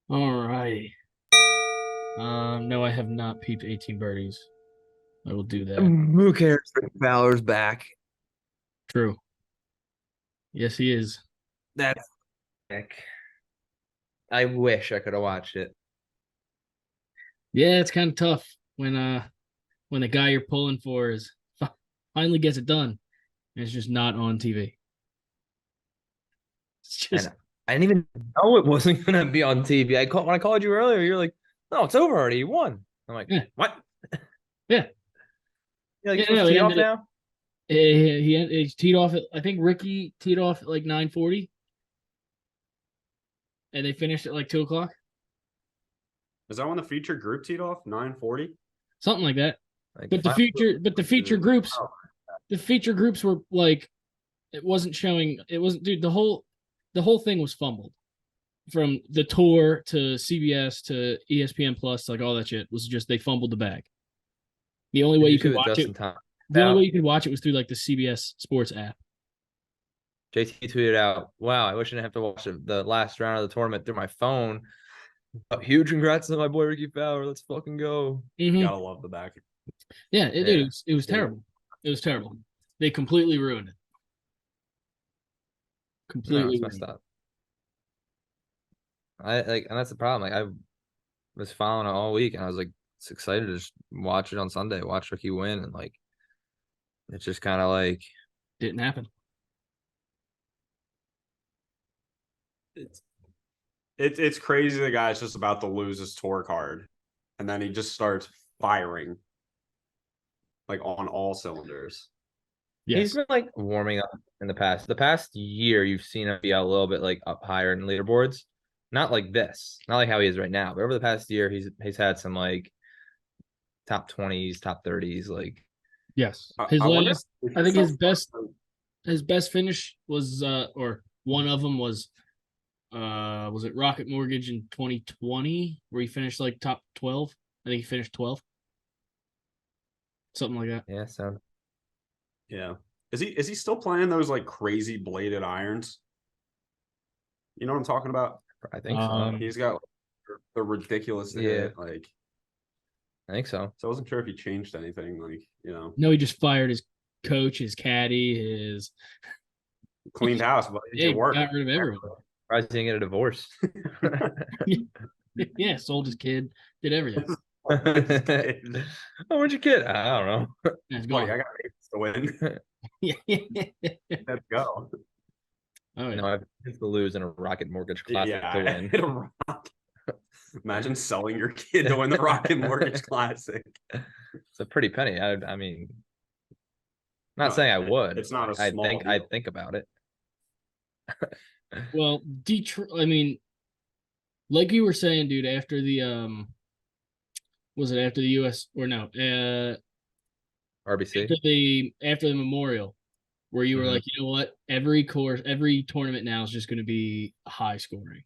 All right. No, I have not peeped 18 birdies. I will do that. Who cares? Rickie Fowler's back. True. Yes, he is. That's sick. I wish I could have watched it. Yeah, it's kind of tough when the guy you're pulling for is finally gets it done and it's just not on TV. It's just And I didn't even know it wasn't gonna be on TV. When I called you earlier, you're like, "No, it's over already. You won." I'm like, yeah, "What? yeah, You're like yeah. supposed No, to he tee off ended it. now?" He teed off at I think Ricky teed off at like 9:40, and they finished at like 2 o'clock, Is that when the feature group teed off? 9:40? something like that. Like, But the finally, feature, but the feature groups were like it wasn't showing. It wasn't, dude. The whole thing was fumbled from the tour to CBS to ESPN Plus, like all that shit was just they fumbled the bag. The only way did you you see could what watch it, Justin Thomas the only way out? you could watch it was through like the CBS Sports app. JT tweeted out, "Wow, I wish I didn't have to watch the last round of the tournament through my phone. But huge congrats to my boy Rickie Fowler. Let's fucking go." Mm-hmm. Gotta love the back. Yeah, Yeah, it was terrible. It was terrible. They completely ruined it. no, Completely it's messed ruined up. I like, and that's the problem. Like, I was following it all week, and I was like excited to just watch it on Sunday, watch Ricky win, and like it's just kind of like it. Didn't happen. It's it's crazy the guy's just about to lose his tour card. And then he just starts firing like on all cylinders. he's Yes. been like warming up in the past. The past year, you've seen him be a little bit like up higher in leaderboards. Not like this, not like how he is right now, but over the past year, he's had some like top 20s, top 30s, like Yes. I, His I wonder last, if I he's think still his best finish was or one of them was it Rocket Mortgage in 2020 where he finished like top 12? I think he finished 12, something like that. yeah. So yeah. Is he still playing those like crazy bladed irons? You know what I'm talking about? I think so. Um, He's got like, the ridiculous to Yeah, hit. Like, I think so. so I wasn't sure if he changed anything. Like, no, he just fired his coach, his caddy, his cleaned house, but it yeah, worked. got rid of everyone. Surprised he didn't get a divorce. Yeah, sold his kid, did everything. Oh, where'd your kid? I don't know. Yeah, it's Buddy, gone. I got Ravens to win. Let's go. Oh yeah. No, I have to lose in a Rocket Mortgage Classic Yeah, to I win. hit a rock. Imagine selling your kid to win the Rocket Mortgage Classic. It's a pretty penny. I mean, not No, saying I would. it's not a I small think deal. I'd think about it. Well, Detroit. I mean, like you were saying, dude. After the was it after the U.S. or no? RBC. After the Memorial, where you were Hmm. like, you know what? Every tournament now is just going to be high scoring,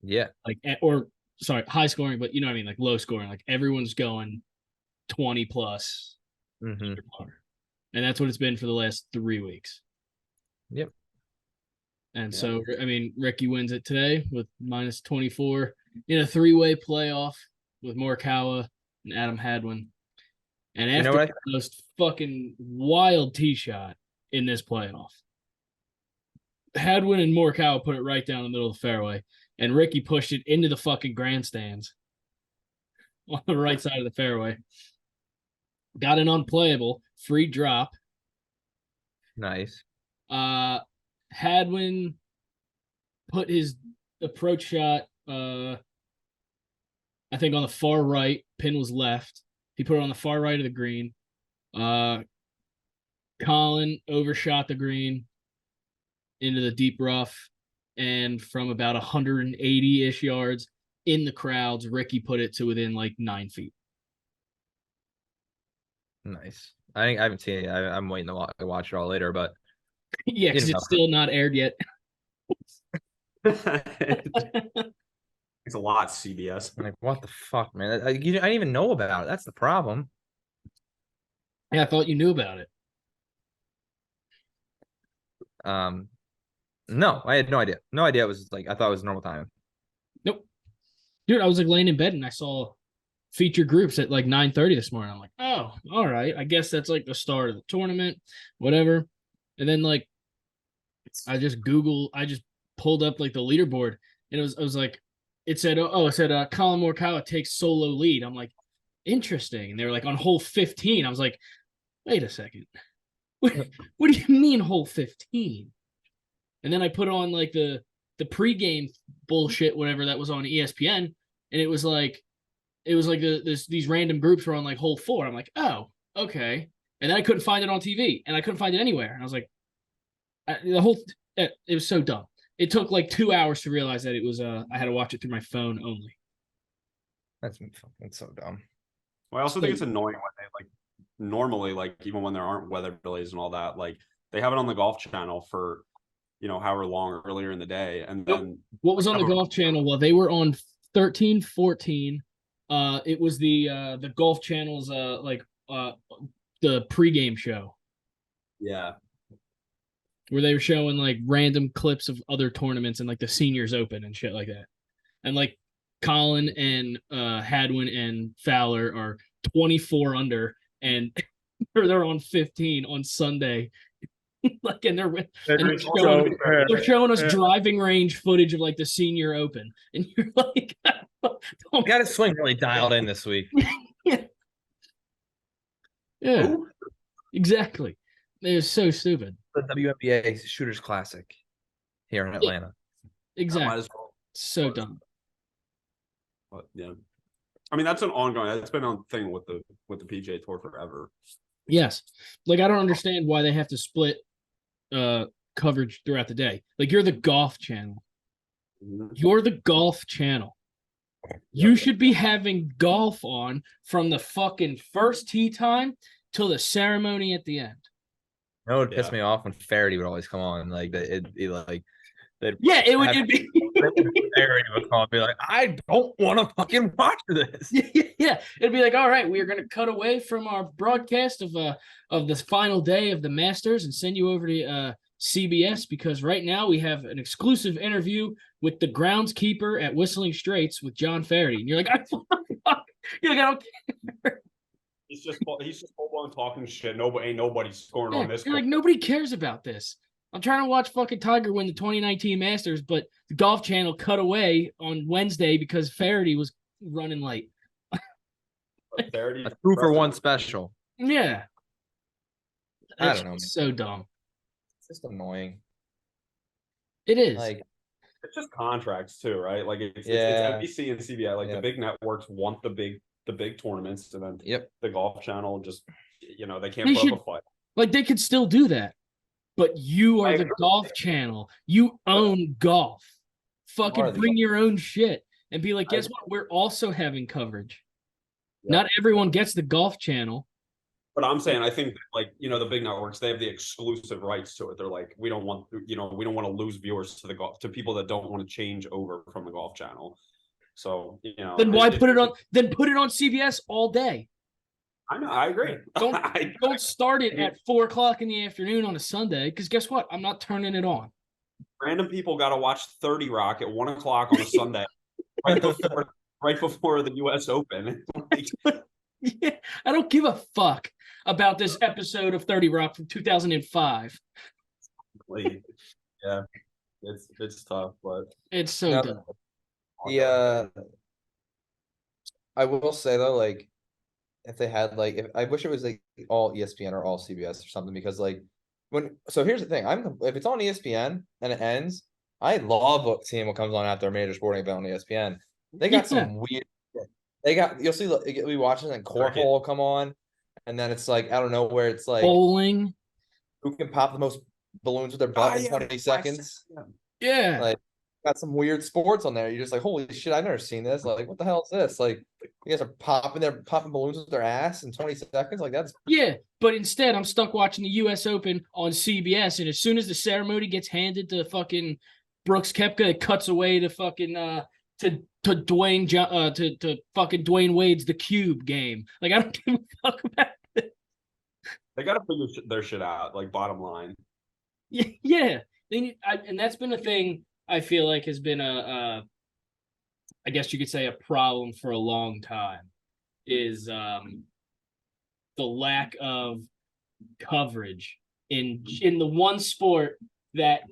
Yeah. like or sorry, high scoring, but you know what I mean, like low scoring. Like everyone's going 20 plus, Hmm. and that's what it's been for the last 3 weeks. Yep. And Yeah. so, I mean, Ricky wins it today with minus 24 in a three-way playoff with Morikawa and Adam Hadwin. And You know after what? the most fucking wild tee shot in this playoff, Hadwin and Morikawa put it right down the middle of the fairway, and Ricky pushed it into the fucking grandstands on the right side of the fairway. Got an unplayable free drop. Nice. Hadwin put his approach shot, I think on the far right. Pin was left. He put it on the far right of the green. Uh, Colin overshot the green into the deep rough, and from about 180-ish yards in the crowds, Ricky put it to within like 9 feet. Nice. I haven't seen it. I'm waiting to watch it all later, but Yeah, you because know, it's still not aired yet. It's a lot, CBS. I'm like, what the fuck, man? I didn't even know about it. That's the problem. Yeah, I thought you knew about it. No, I had no idea. No idea. It was like I thought it was normal time. Nope. Dude, I was like laying in bed and I saw feature groups at like 9:30 this morning. I'm like, oh, all right. I guess that's like the start of the tournament, whatever. And then like I just pulled up like the leaderboard and I was like, it said, it said Colin Morikawa takes solo lead. I'm like, interesting. And they were like on hole 15. I was like, wait a second. What do you mean hole 15? And then I put on like the pregame bullshit, whatever that was on ESPN, and it was like these random groups were on like hole 4. I'm like, oh, okay. And then I couldn't find it on TV, and I couldn't find it anywhere. And I was like, it was so dumb. It took like 2 hours to realize that it was I had to watch it through my phone only. That's so dumb. Well, I also think it's annoying when they like normally, like even when there aren't weather delays and all that, like they have it on the Golf Channel for however long earlier in the day, and then what was on the Golf Channel? Well, they were on 13, 14. It was the Golf Channel's the pregame show. Yeah. Where they were showing like random clips of other tournaments and like the Seniors Open and shit like that. And like Colin and Hadwin and Fowler are 24 under and they're on 15 on Sunday. Like and they're showing us driving range footage of like the Senior Open. And you're like you got his swing really dialed in this week. Yeah. Ooh. Exactly. It was so stupid. The WNBA Shooters Classic here in Atlanta. Exactly. So dumb. But yeah, I mean that's an ongoing. It's been a thing with the PGA Tour forever. Yes, like I don't understand why they have to split coverage throughout the day. Like you're the Golf Channel. You're the Golf Channel. You should be having golf on from the fucking first tee time till the ceremony at the end. It would piss me off when Faraday would always come on. Like it would be. Faraday would call and be like, I don't want to fucking watch this. Yeah, it'd be like, all right, we are gonna cut away from our broadcast of this final day of the Masters and send you over to CBS because right now we have an exclusive interview with the groundskeeper at Whistling Straits with John Faraday. And you're like, you're like, I don't care. He's just full blown talking shit. Nobody's scoring on this. You're like, nobody cares about this. I'm trying to watch fucking Tiger win the 2019 Masters, but the Golf Channel cut away on Wednesday because Faraday was running late. Faraday, a 2-for-1 special. Yeah. I don't know. Man. So dumb. It's just annoying. It is. Like, it's just contracts too, right? Like it's NBC and CBS. Like the big networks want the big tournaments, and then the Golf Channel just they can't put up a fight. Like they could still do that, but you are the Golf Channel. You own golf. Fucking bring your own shit and be like, guess what? We're also having coverage. Yep. Not everyone gets the Golf Channel. But I'm saying, I think like the big networks, they have the exclusive rights to it. They're like, we don't want to lose viewers to people that don't want to change over from the Golf Channel. So then why put it on? Then put it on CBS all day. I know, I agree. Don't start it at 4:00 in the afternoon on a Sunday because guess what? I'm not turning it on. Random people got to watch 30 Rock at 1:00 on a Sunday, right before the U.S. Open. Yeah, I don't give a fuck about this episode of 30 Rock from 2005. Yeah, it's tough, but it's so dumb. Yeah, I will say though, like if they had if I wish it was like all ESPN or all CBS or something because here's the thing, if it's on ESPN and it ends, I love seeing what comes on after a major sporting event on ESPN. They got some weird. You'll see you'll be watching and cornhole will come on, and then it's like I don't know where it's like bowling. Who can pop the most balloons with their butt in 20 seconds? Yeah, like got some weird sports on there. You're just like, holy shit, I've never seen this. Like, what the hell is this? Like, you guys are popping balloons with their ass in 20 seconds. Like that's but instead I'm stuck watching the U.S. Open on CBS, and as soon as the ceremony gets handed to fucking Brooks Koepka, it cuts away to fucking to fucking Dwayne Wade's The Cube game. Like I don't give a fuck about it. They got to figure their shit out. Like bottom line. Yeah. And that's been a thing I feel like has been I guess you could say, a problem for a long time is the lack of coverage in the one sport that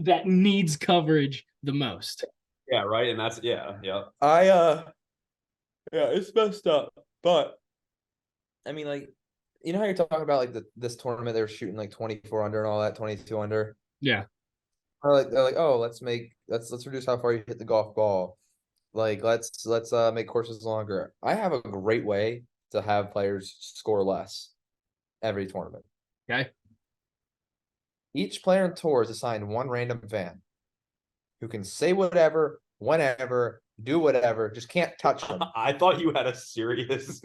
that needs coverage the most. Yeah, right. And that's yeah. Yeah, it's messed up. But I mean, like, you know how you're talking about like this tournament, they were shooting like 24 under and all that, 22 under. Yeah. Or they're like, oh, let's reduce how far you hit the golf ball. Like, let's make courses longer. I have a great way to have players score less every tournament. Okay. Each player in tour is assigned one random fan who can say whatever, whenever, do whatever, just can't touch them. I thought you had a serious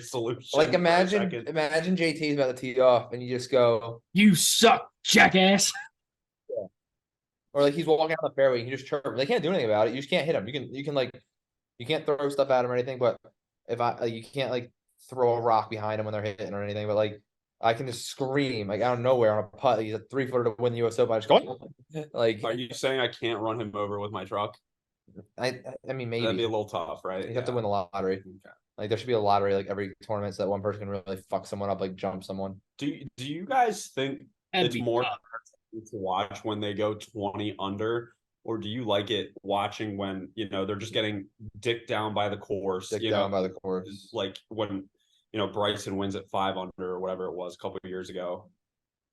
solution. Like imagine JT's about to tee off and you just go, "You suck, jackass." Yeah. Or like he's walking out the fairway and you just chirp. They can't do anything about it. You just can't hit him. You can like you can't throw stuff at him or anything, but you can't like throw a rock behind him when they're hitting or anything, but like I can just scream like out of nowhere on a putt. He's a 3-footer to win the US Open. I just go like. Are you saying I can't run him over with my truck? I mean maybe That'd be a little tough, right? You have to win the lottery. Okay. Like there should be a lottery like every tournament so that one person can really fuck someone up, like jump someone. Do you guys think it's more tough to watch when they go 20 under, or do you like it watching when they're just getting dicked down by the course? By the course, like when Bryson wins at 5 under or whatever it was a couple of years ago.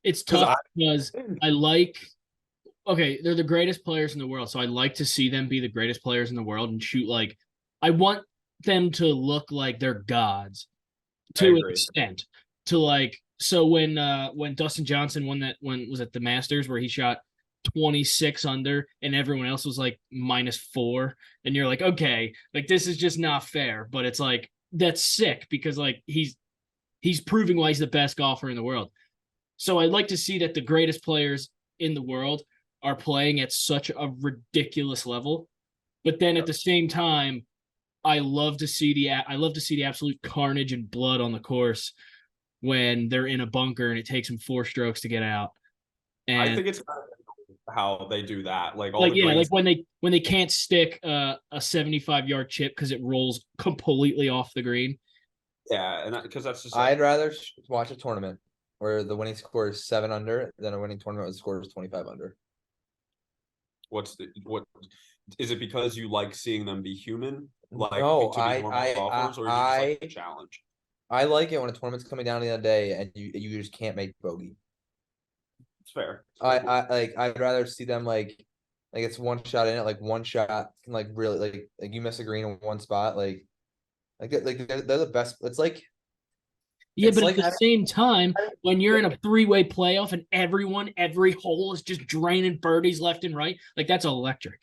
It's tough because I like. Okay, they're the greatest players in the world, so I like to see them be the greatest players in the world and shoot like. I want them to look like they're gods, to an extent. To like, so when Dustin Johnson won that, when was it the Masters where he shot 26 under and everyone else was like -4, and you're like, okay, like this is just not fair, but it's like that's sick because like he's proving why he's the best golfer in the world. So I'd like to see that the greatest players in the world are playing at such a ridiculous level, but then at the same time, I love to see the absolute carnage and blood on the course when they're in a bunker and it takes them 4 strokes to get out. And I think it's how they do that, like when they can't stick a 75-yard chip because it rolls completely off the green. Yeah, and because that's just. I'd rather watch a tournament where the winning score is 7 under than a winning tournament where the score is 25 under. What is it because you like seeing them be human? Like no, to be normal golfers, or you just like the challenge? I like it when a tournament's coming down the other day and you just can't make bogey. It's fair. I'd rather see them like it's one shot in it, like one shot can like really like you miss a green in one spot, like they're the best. It's like. Yeah, but at the same time, when you're in a 3-way playoff and every hole is just draining birdies left and right, like that's electric.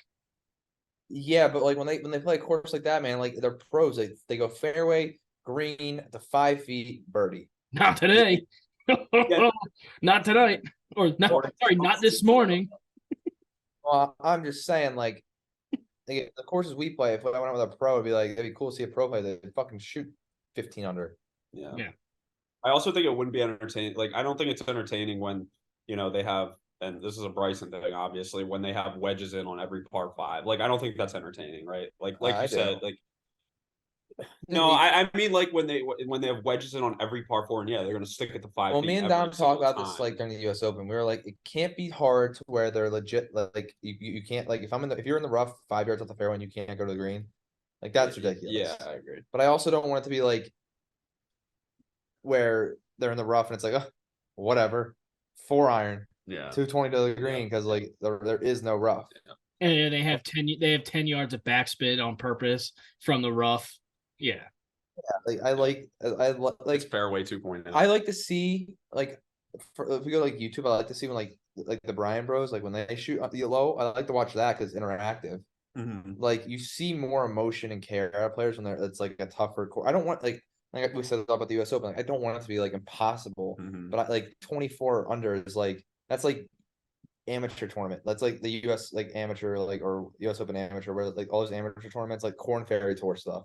Yeah, but like when they play a course like that, man, like they're pros. They go fairway, green to 5 feet, birdie. Not today. Not tonight. Or not. Sorry, not this morning. Well, I'm just saying, like the courses we play, if I went out with a pro, it'd be cool to see a pro play. They fucking shoot 15 under. Yeah. I also think it wouldn't be entertaining. Like, I don't think it's entertaining when, they have, and this is a Bryson thing, obviously, when they have wedges in on every par 5. Like, I don't think that's entertaining, right? Like you said, like, no, I mean, like when they have wedges in on every par 4, and yeah, they're going to stick at the 5 Well, feet me and Dom talked about this like during the US Open. We were like, it can't be hard to where they're legit. Like you can't, like if you're in the rough 5 yards off the fairway and you can't go to the green, like that's ridiculous. Yeah, I agree. But I also don't want it to be like where they're in the rough and it's like, oh, whatever, 4 iron, 220 to the green because like there is no rough. And they have 10 yards of backspin on purpose from the rough. Yeah. Like I like it's fairway 2.0. I like to see like if we go like YouTube, I like to see when like the Bryan Bros, like when they shoot the low, I like to watch that because it's interactive. Mm-hmm. Like you see more emotion and care out of players when it's like a tougher court. I don't want like we said about the US Open. Like, I don't want it to be like impossible, but I like 24 under is like that's like amateur tournament. That's like the US like amateur like or US Open amateur where like all those amateur tournaments like Corn Ferry Tour stuff.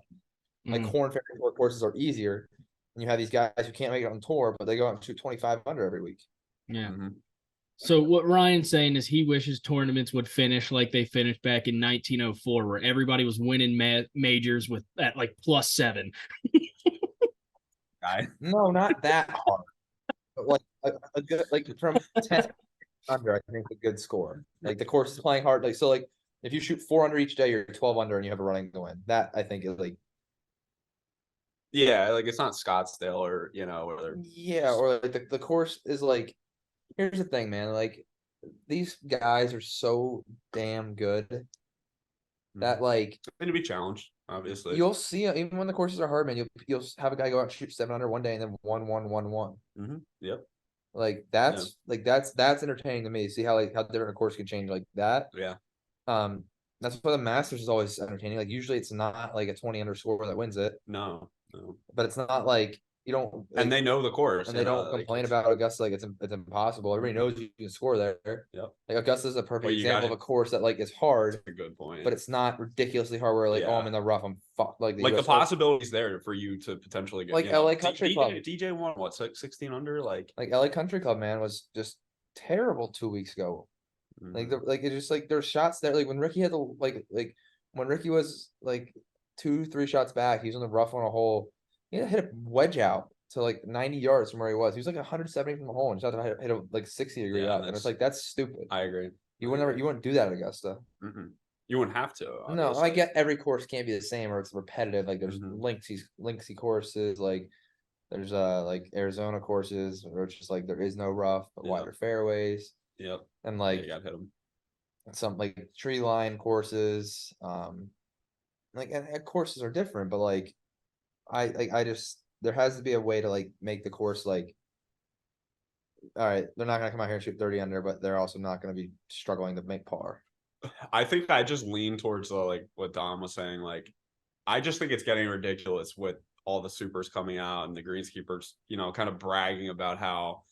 Like Corn Ferry Tour courses are easier, and you have these guys who can't make it on tour, but they go out and shoot 25 under every week. Yeah. So what Ryan's saying is he wishes tournaments would finish like they finished back in 1904, where everybody was winning majors with at like +7. Guy. No, not that hard. But like a good like from 10 under, I think a good score. Like the course is playing hard. Like so, like if you shoot 4 under each day, you're 12 under, and you have a running to win. That I think is like Yeah, like it's not Scottsdale or where yeah, or like the course is like. Here's the thing, man. Like these guys are so damn good that like going to be challenged. Obviously, you'll see even when the courses are hard, man. You'll have a guy go out and shoot 7 under one day and then 1-1-1-1. Yep. Like that's entertaining to me. See how different a course can change like that. Yeah. That's why the Masters is always entertaining. Like usually it's not like a 20 under score that wins it. No. But it's not like you don't. Like, and they know the course, and they don't complain about Augusta like it's impossible. Everybody knows you can score there. Yep. Like Augusta is a perfect example of a course that like is hard. That's a good point. But it's not ridiculously hard. Where like oh I'm in the rough, I'm fucked. Like the possibilities there for you to potentially get like LA Country Club. DJ won what 16 under like LA Country Club man was just terrible 2 weeks ago. Like it's just like there's shots there. Like when Rickie had the like when Rickie was like 2-3 shots back, he was in the rough on a hole. He hit a wedge out to like 90 yards from where he was. He was like 170 from the hole and just had to hit a like 60-degree up. And it's like that's stupid. I agree. You wouldn't do that at Augusta. You wouldn't have to. Obviously. No, I get every course can't be the same or it's repetitive. Like there's linksy courses. Like there's like Arizona courses where it's just like there is no rough but wider fairways. Yep. And like you got hit them. Some like tree line courses. Like and courses are different, but like I just there has to be a way to like make the course like all right, they're not gonna come out here and shoot 30 under, but they're also not gonna be struggling to make par. I think I just lean towards like what Dom was saying. Like I just think it's getting ridiculous with all the supers coming out and the greenskeepers, kind of bragging about how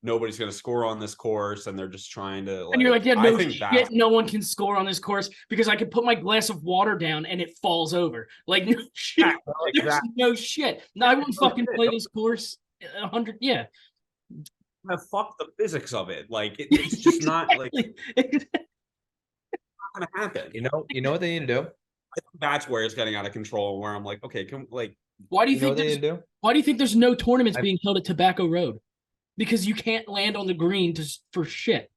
nobody's going to score on this course and they're just trying to and you're like, yeah, no shit, no one can score on this course because I can put my glass of water down and it falls over. Like no shit. There's no shit. No, I won't fucking play this course 100. Yeah. Fuck the physics of it. Like it's just not like it's not gonna happen. You know what they need to do? I think that's where it's getting out of control. Where I'm like, okay, why do you think why do you think there's no tournaments being held at Tobacco Road? Because you can't land on the green for shit,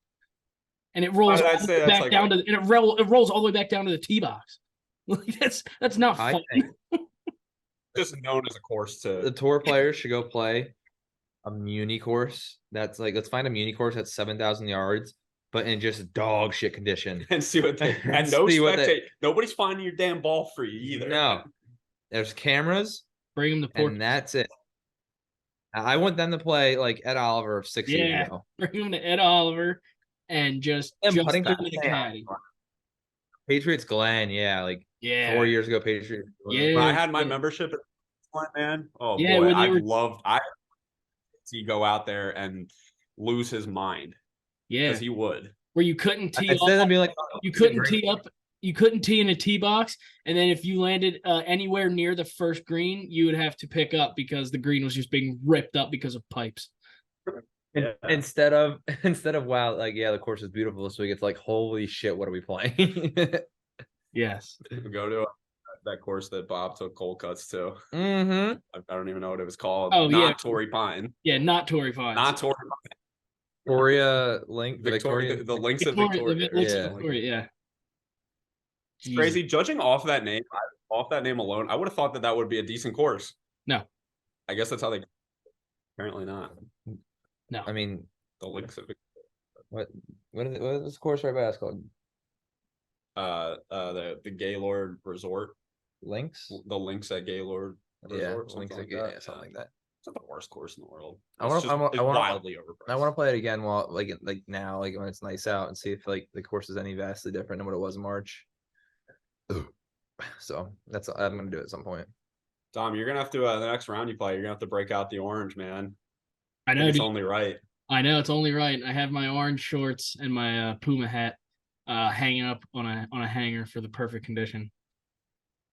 and it rolls back down to it rolls all the way back down to the tee box. Like that's not fun. Just known as a course to the tour players should go play a muni course. That's like let's find a muni course that's 7,000 yards, but in just dog shit condition, and see what they and no spectate. Nobody's finding your damn ball for you either. No, there's cameras. Bring them to port, and that's it. I want them to play like Ed Oliver 6 years ago. Bring him to Ed Oliver and just putting the caddy. Patriots Glen, 4 years ago, Patriots. Yeah, I had my membership at this point, man. Oh yeah, boy, I see go out there and lose his mind. Yeah, because he would. Where you couldn't tee up. Be like, you couldn't tee up. You couldn't tee in a tee box, and then if you landed anywhere near the first green, you would have to pick up because the green was just being ripped up because of pipes. Yeah. Instead of wow, like the course is beautiful, so we get like holy shit, what are we playing? Yes, go to that course that Bob took cold cuts to. Mm-hmm. I don't even know what it was called. Oh not Torrey Pine. Yeah, not Torrey Pine. Not Torrey Pine. Victoria Link, Victoria, the links of Victoria. Yeah. It's crazy. Judging off that name alone, I would have thought that would be a decent course. No. I guess that's how they. Apparently not. No. I mean, the links of what is this course right by us called? The Gaylord Resort. Links. The links at Gaylord Resort. Links at Gaylord, something like that. It's not the worst course in the world. It's wildly overpriced. I want to play it again while like now, like when it's nice out, and see if like the course is any vastly different than what it was in March. So I'm gonna do it at some point. Dom, you're gonna have to the next round you play, you're gonna have to break out the orange, man. I know it's only right. I know it's only right. I have my orange shorts and my Puma hat hanging up on a hanger for the perfect condition.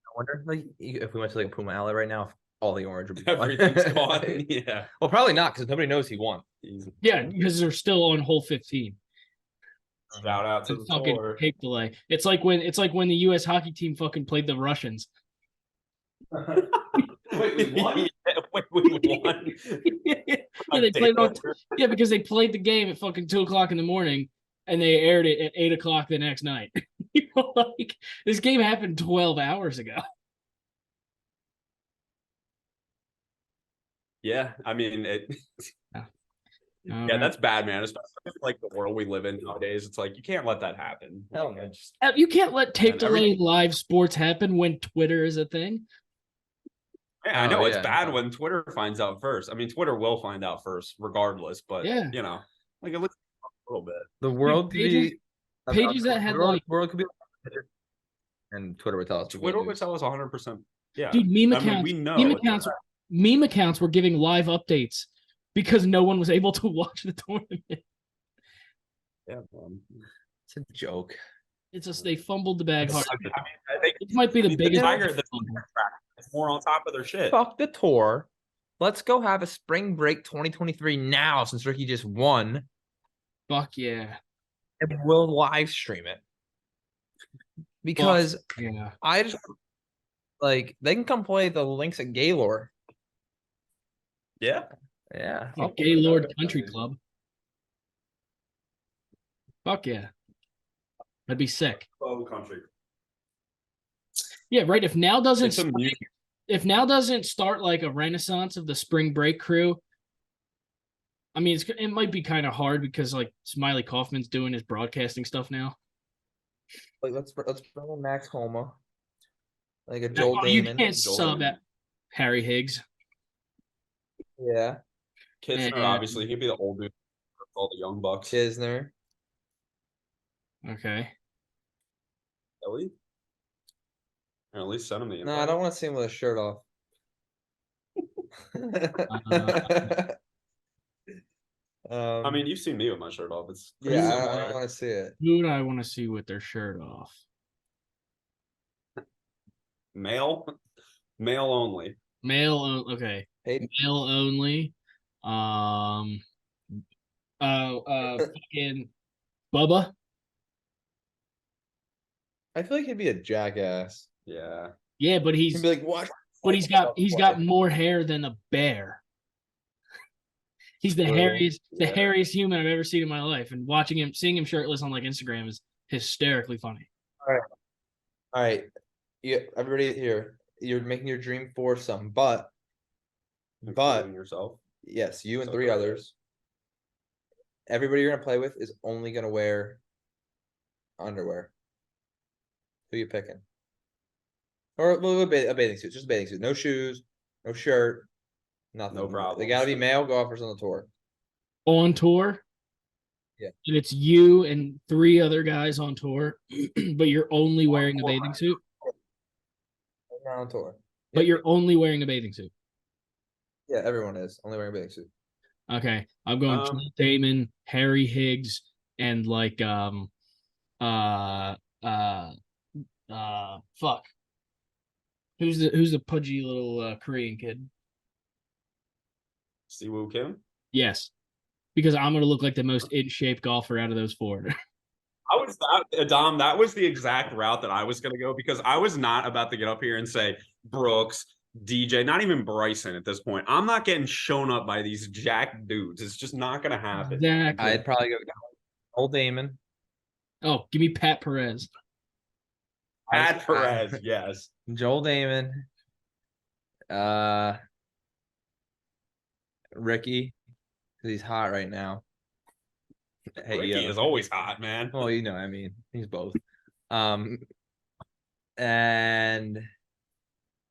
I wonder like if we went to like Puma Alley right now, if all the orange would be everything's gone. Yeah. Well, probably not because nobody knows he won. Yeah, because they're still on hole 15. Shout out to The the fucking tour. tape delay. It's like when the U.S. hockey team fucking played the Russians. Wait, we won? Wait, we won? Yeah, they played on. Yeah, because they played the game at fucking 2:00 in the morning, and they aired it at 8:00 the next night. Like this game happened 12 hours ago. Yeah, I mean Yeah. that's bad, man. Especially in, like the world we live in nowadays. It's like you can't let that happen. Hell no. You can't let tape And delay in live sports happen when Twitter is a thing. Yeah, I Oh, know it's yeah, bad no. when Twitter finds out first. I mean, Twitter will find out first, regardless. But Yeah. you know, like at least a little bit. The world could pages- be pages that had, like- world could be, and Twitter would tell us. Twitter would tell us 100%. Yeah, Dude, meme I mean, accounts. we know Meme accounts were giving live updates because no one was able to watch the tournament. Yeah, It's a joke. It's just they fumbled the bag hard. I mean, I think It might be the biggest. Tiger, the fumble. is more on top of their shit. Fuck the tour. Let's go have a spring break 2023 now since Rickie just won, Fuck yeah. and we'll live stream it. Because Yeah. I just like they can come play the Lynx at Gaylord. Yeah, Yeah. Gaylord Country Club. Fuck yeah. That'd be sick. oh country. Yeah, right. If now doesn't It's a music. start like a renaissance of the spring break crew, I mean, it might be kind of hard because like Smiley Kaufman's doing his broadcasting stuff now. Like let's bring in Max Homa, like a Joel You Damon. can't Joel sub Damon. at Harry Higgs. Yeah, Kisner, And- obviously, he'd be the old dude for all the young bucks. Kisner. Okay. Really? Or at least send him the No, I don't want to see him with a shirt off. I mean, you've seen me with my shirt off. It's pretty yeah, I similar. don't want to see it. Who would I want to see with their shirt off? Male only. Okay. Hey, Male only. Fucking Bubba. I feel like he'd be a jackass. Yeah. Yeah, but He'd be like, "What?" but he's got more hair than a bear. He's the True. hairiest human I've ever seen in my life. And seeing him shirtless on like Instagram is hysterically funny. All right, yeah, everybody here, you're making your dream foursome, but Including yourself. yes, you and So three good. others. Everybody you're gonna play with is only gonna wear underwear. Who you picking? Or a bathing suit, just a bathing suit. No shoes, no shirt, nothing. No problem. They gotta be male golfers on the tour. On tour. Yeah. And it's you and three other guys on tour, but you're only wearing a bathing suit. Not on tour. But Yep. you're only wearing a bathing suit. Yeah, everyone is only wearing a bathing suit. Okay. I'm going Joel Damon, Harry Higgs, and like fuck. Who's the pudgy little Korean kid? Siwoo Kim. Yes. Because I'm gonna look like the most in shape golfer out of those four. Dom, that was the exact route that I was gonna go because I was not about to get up here and say Brooks, DJ, not even Bryson at this point. I'm not getting shown up by these jack dudes. It's just not gonna happen. Exactly. I'd probably go Joel Damon. Oh, give me Pat Perez. Pat Perez, yes. Joel Damon. Rickie, because he's hot right now. Hey, Rickie yeah. is always hot, man. Well, you know, I mean, he's both. And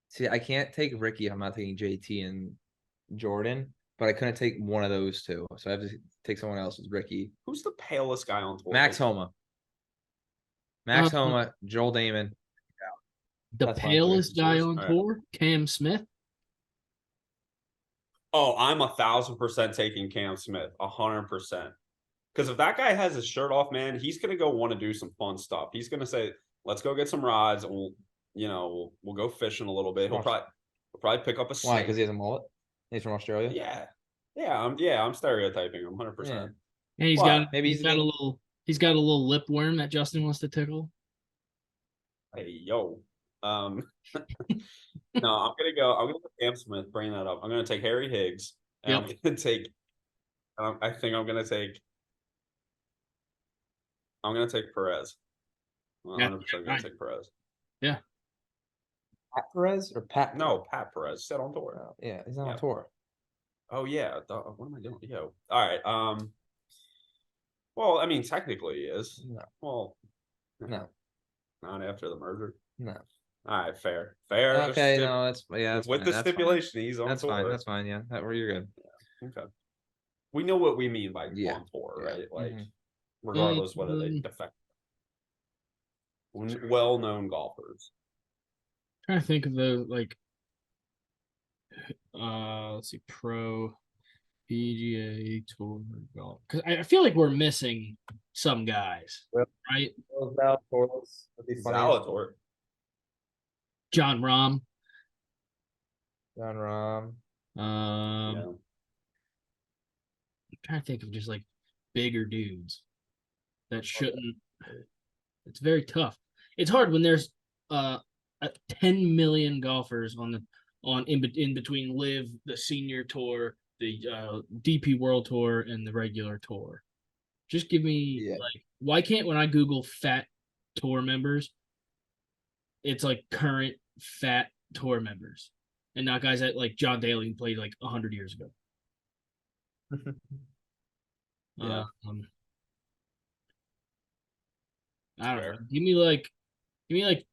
see, I can't take Rickie if I'm not taking JT and Jordan, but I couldn't take one of those two, so I have to take someone else with Rickie. Who's the palest guy on tour? Max Homa. Max Homa, Joel Damon. The That's my palest three. guy on All right. tour, Cam Smith. Oh, I'm 1,000% taking Cam Smith, 100%. Because if that guy has his shirt off, man, he's gonna go want to do some fun stuff. He's gonna say, "Let's go get some rides, and we'll go fishing a little bit." He'll probably pick up a snake. Why? Because he has a mullet. He's from Australia. Yeah, I'm stereotyping him 100%. And he's Well, got maybe he's he's got a getting- little He's got a little lip worm that Justin wants to tickle. Hey, yo. No, I'm gonna go. I'm gonna go Cam Smith. Bring that up. I'm gonna take Harry Higgs, and I'm gonna take. I think I'm gonna take. I'm gonna take Perez. 100% gonna take Perez. Yeah. Pat Perez or Pat? No, Pat Perez. Set on tour. Oh, yeah, he's not on tour. Oh yeah. What am I doing? Yo. All right. Well, I mean, technically he is. No. Well. No. Not after the merger. No. All right. Fair. Okay. No, that's with fine. the stipulation he's on that's tour. fine. That's fine. Yeah. You're good. Yeah. Okay. We know what we mean by Yeah. on tour, Yeah. right? Like, regardless whether they defect. Well-known golfers. Trying to think of the let's see, pro PGA Tour golf, because I feel like we're missing some guys, right? Zalator. John Rahm. John Rahm. Yeah. I'm trying to think of just like bigger dudes that shouldn't. It's very tough. It's hard when there's 10 million golfers in between Live, the Senior Tour, the DP World Tour, and the regular tour. Just give me why can't when I Google fat tour members, it's like current fat tour members, and not guys that like John Daly who played like 100 years ago. Yeah. I don't know. Give me like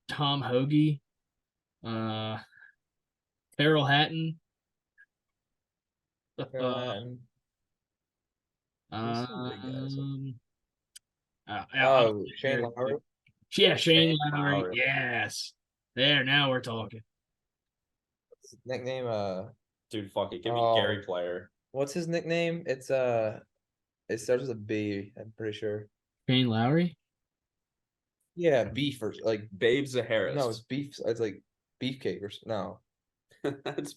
Tom Hoagie, Carol Hatton. Shane Lowry. Yeah, Shane Lowry. Yes. There, now we're talking. What's his nickname? Dude, fuck it. Give me Gary Player. What's his nickname? It's it starts with a B, I'm pretty sure. Shane Lowry? Yeah, beef or like Babe Zaharis. No, it's beef. It's like beefcake or no. that's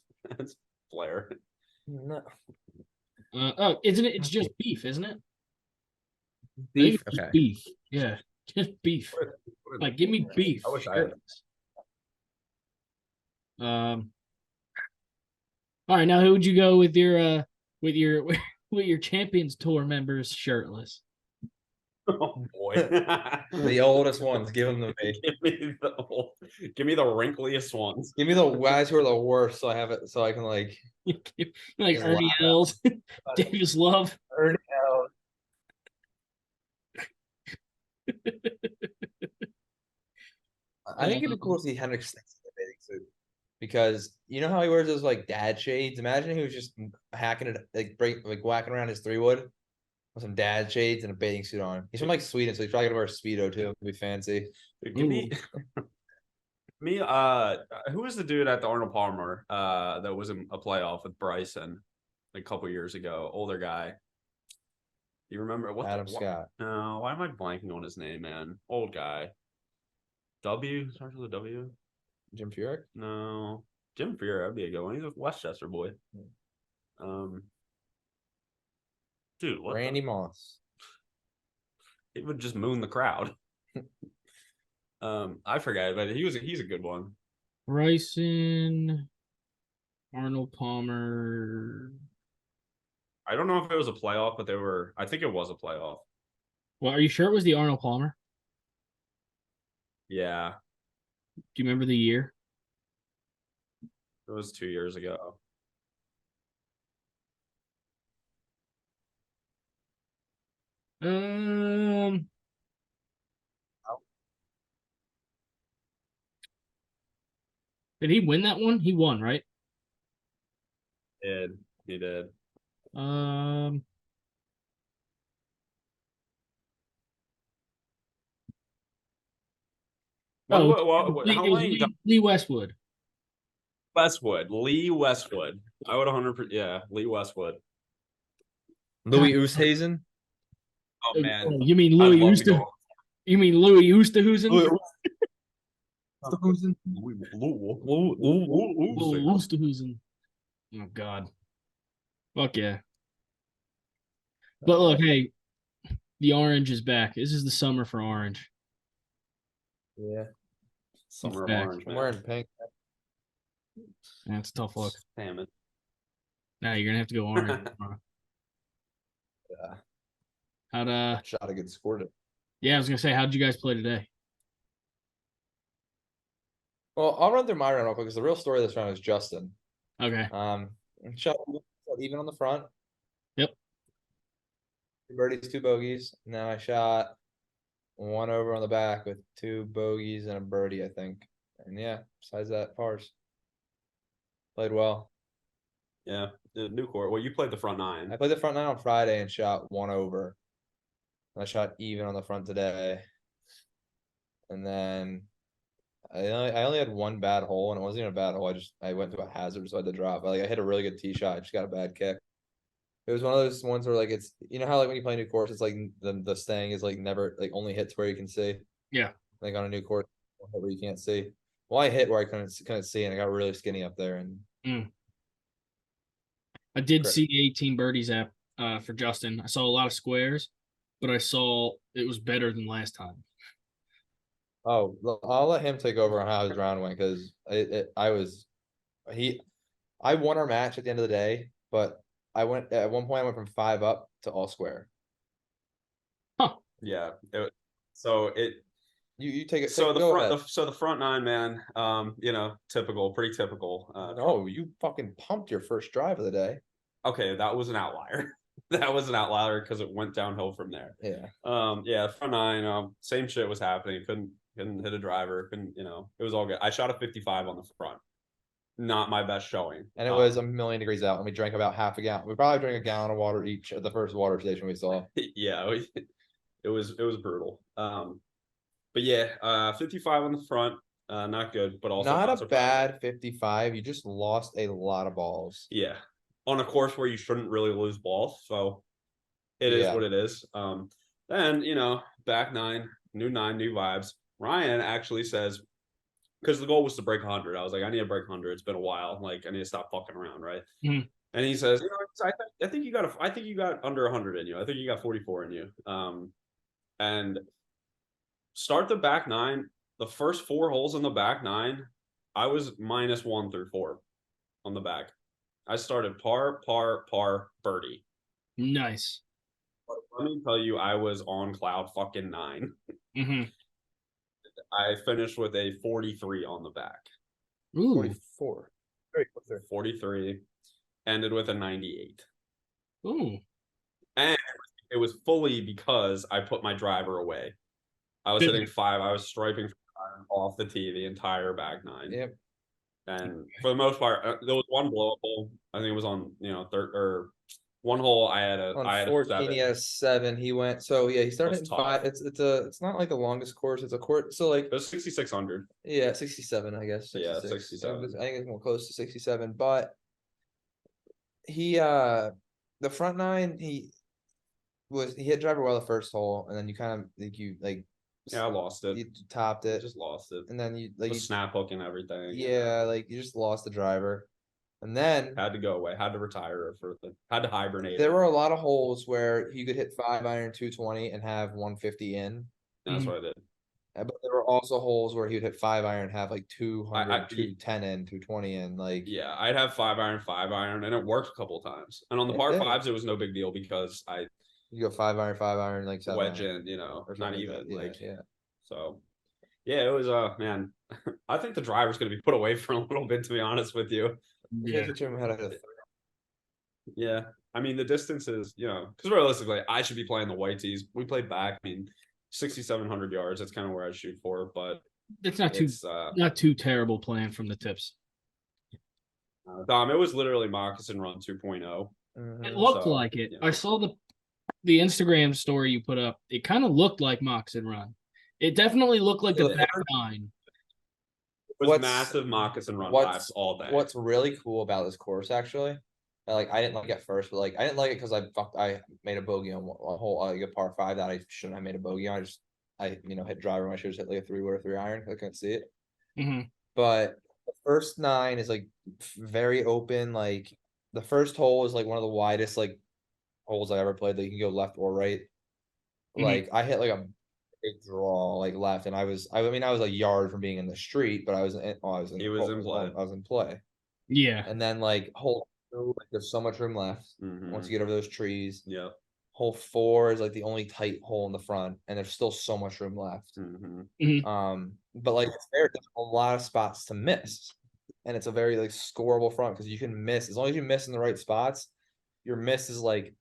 Blair. No. Isn't it? It's just beef, isn't it? Beef. Okay. Beef. Yeah, just beef. Like, give me beef. I wish I had. All right, now who would you go with your with your Champions Tour members shirtless? Oh boy, the oldest ones. Give them to me. Give me the wrinkliest ones. Give me the guys who are the worst, so I have it, so I can like Ernie Els, Davis Love, Ernie Els. I think it'd be cool to see Hendrick Stenson in a bathing suit, because you know how he wears those like dad shades. Imagine he was just hacking it, like whacking around his 3-wood. With some dad shades and a bathing suit on. He's from like Sweden, so he's probably gonna wear a Speedo too. It'll be fancy. Give me who was the dude at the Arnold Palmer that was in a playoff with Bryson like a couple years ago? Older guy. You remember what? Adam Scott. No, why am I blanking on his name, man? Old guy. W starts with a W. Jim Furyk? No. Jim Furyk, that'd be a good one. He's a Westchester boy. Dude, what Randy Moss. He would just moon the crowd. I forget, but he's a good one. Bryson, Arnold Palmer. I don't know if it was a playoff, but I think it was a playoff. Well, are you sure it was the Arnold Palmer? Yeah. Do you remember the year? It was 2 years ago. Did he win that one? He won, right? He did. How many? Lee Westwood. Lee Westwood. I would 100%. Yeah, Lee Westwood. Louis Oosthuizen. Oh man, you mean Louis Oosthuizen? You mean Louis Oosthuizen? Oosthuizen. Oh God. Fuck yeah. But look, hey, The orange is back. This is the summer for orange. Yeah. Summer of back. Orange, I'm man. wearing pink. That's a tough look. Damn it. Now you're gonna have to go orange. Yeah. How'd Shot a good score today. yeah, I was gonna say, how'd you guys play today? Well, I'll run through my round real quick because the real story of this round is Justin. Okay. Shot even on the front. Yep. 2 birdies, 2 bogeys. Now I shot 1 over on the back with 2 bogeys and a birdie, I think. And yeah, besides that, pars. Played well. Yeah, the new court. Well, you played the front I 9. played the front 9 on Friday and shot 1 over. I shot even on the front today. And then I only had 1 bad hole, and it wasn't even a bad hole. I went to a hazard, so I had to drop. I hit a really good tee shot. I just got a bad kick. It was one of those ones where like it's how like when you play a new course, it's like the staying is like never like only hits where you can see. Yeah. Like on a new course, where you can't see. Well, I hit where I couldn't see, and I got really skinny up there. And I did Correct. see 18 birdies app for Justin. I saw a lot of squares, but I saw it was better than last time. oh, I'll let him take over on how his round went because I won our match at the end of the day, but at one point I went from 5 up to all square. Yeah. You take it. So go ahead. the front 9, man. Typical, pretty typical. No, you fucking pumped your first drive of the day. Okay, that was an outlier. That was an outlier because it went downhill from there. Yeah. Yeah, front 9. Same shit was happening. Couldn't hit a driver. It was all good. I shot a 55 on the front. Not my best showing. And it was a million degrees out, and we drank about half a gallon. We probably drank a gallon of water each at the first water station we saw. Yeah, it was brutal. But yeah, 55 on the front, not good, but also Not a so bad 55. You just lost a lot of balls. Yeah, on a course where you shouldn't really lose balls, so it is what it is. Then back 9, new vibes. Ryan actually says, because the goal was to break 100. I was like, I need to break 100. It's been a while. Like, I need to stop fucking around, right? Mhm. And he says, I think you got under 100 in you. I think you got 44 in you. And start the back 9. The first 4 holes in the back 9, I was -1 through 4 on the back. I started par, birdie. Nice. But let me tell you, I was on cloud fucking 9. Mm-hmm. I finished with a 43 on the back. Ooh. 44. 43. Ended with a 98. Ooh. And it was fully because I put my driver away. I was hitting 5. I was striping off the tee the entire back 9. Yep. And for the most part, there was one blow up hole. I think it was on third or one hole. I had a 14, he had a 7. He went he started That's at 5. It's not like the longest course. It's a court. So like it was 6,600. Yeah, 67, I guess. 66. Yeah, 67. I think it's more close to 67. But he the front 9, he hit driver well the first hole, and then you kind of Yeah, I lost it. You topped it. Just lost it. And then you snap hook and everything. Yeah, you just lost the driver. And then had to go away. Had to retire had to hibernate. There were a lot of holes where you could hit 5-iron 220 and have 150 in. That's what I did. But there were also holes where he would hit 5-iron and have 200, 210 in, 220 in. Yeah, I'd have 5-iron, and it worked a couple of times. And on the par 5s, it was no big deal because you go 5-iron, like 7 wedge in, or not even yeah. So, yeah, it was man. I think the driver's going to be put away for a little bit, to be honest with you. Yeah. Yeah, I mean the distance is because realistically I should be playing the white tees. We played back. I mean 6,700 yards. That's kind of where I shoot for, but it's not too terrible playing from the tips. Dom, it was literally moccasin run 2.0. Mm-hmm. It looked like it. I saw the Instagram story you put up. It kind of looked like moccasin run. It definitely looked like the back 9. It was massive moccasin run vibes all day. What's really cool about this course, actually, I didn't like it at first, but I didn't like it because I made a bogey on a hole, a par 5 that I shouldn't have made a bogey on. I hit driver when I should have hit a 3-wood or 3-iron. I couldn't see it. Mm-hmm. But the first 9 is very open. The first hole is one of the widest holes I ever played. That you can go left or right. Like I hit like a big draw like left, and I mean I was a yard from being in the street, but I was in He was in play. I was in play. Yeah. And then like hole 2, like, there's so much room left once you get over those trees. Yeah. Hole 4 is like the only tight hole in the front, and there's still so much room left. But like there's a lot of spots to miss, and it's a very like scoreable front because you can miss as long as you miss in the right spots. Your miss is like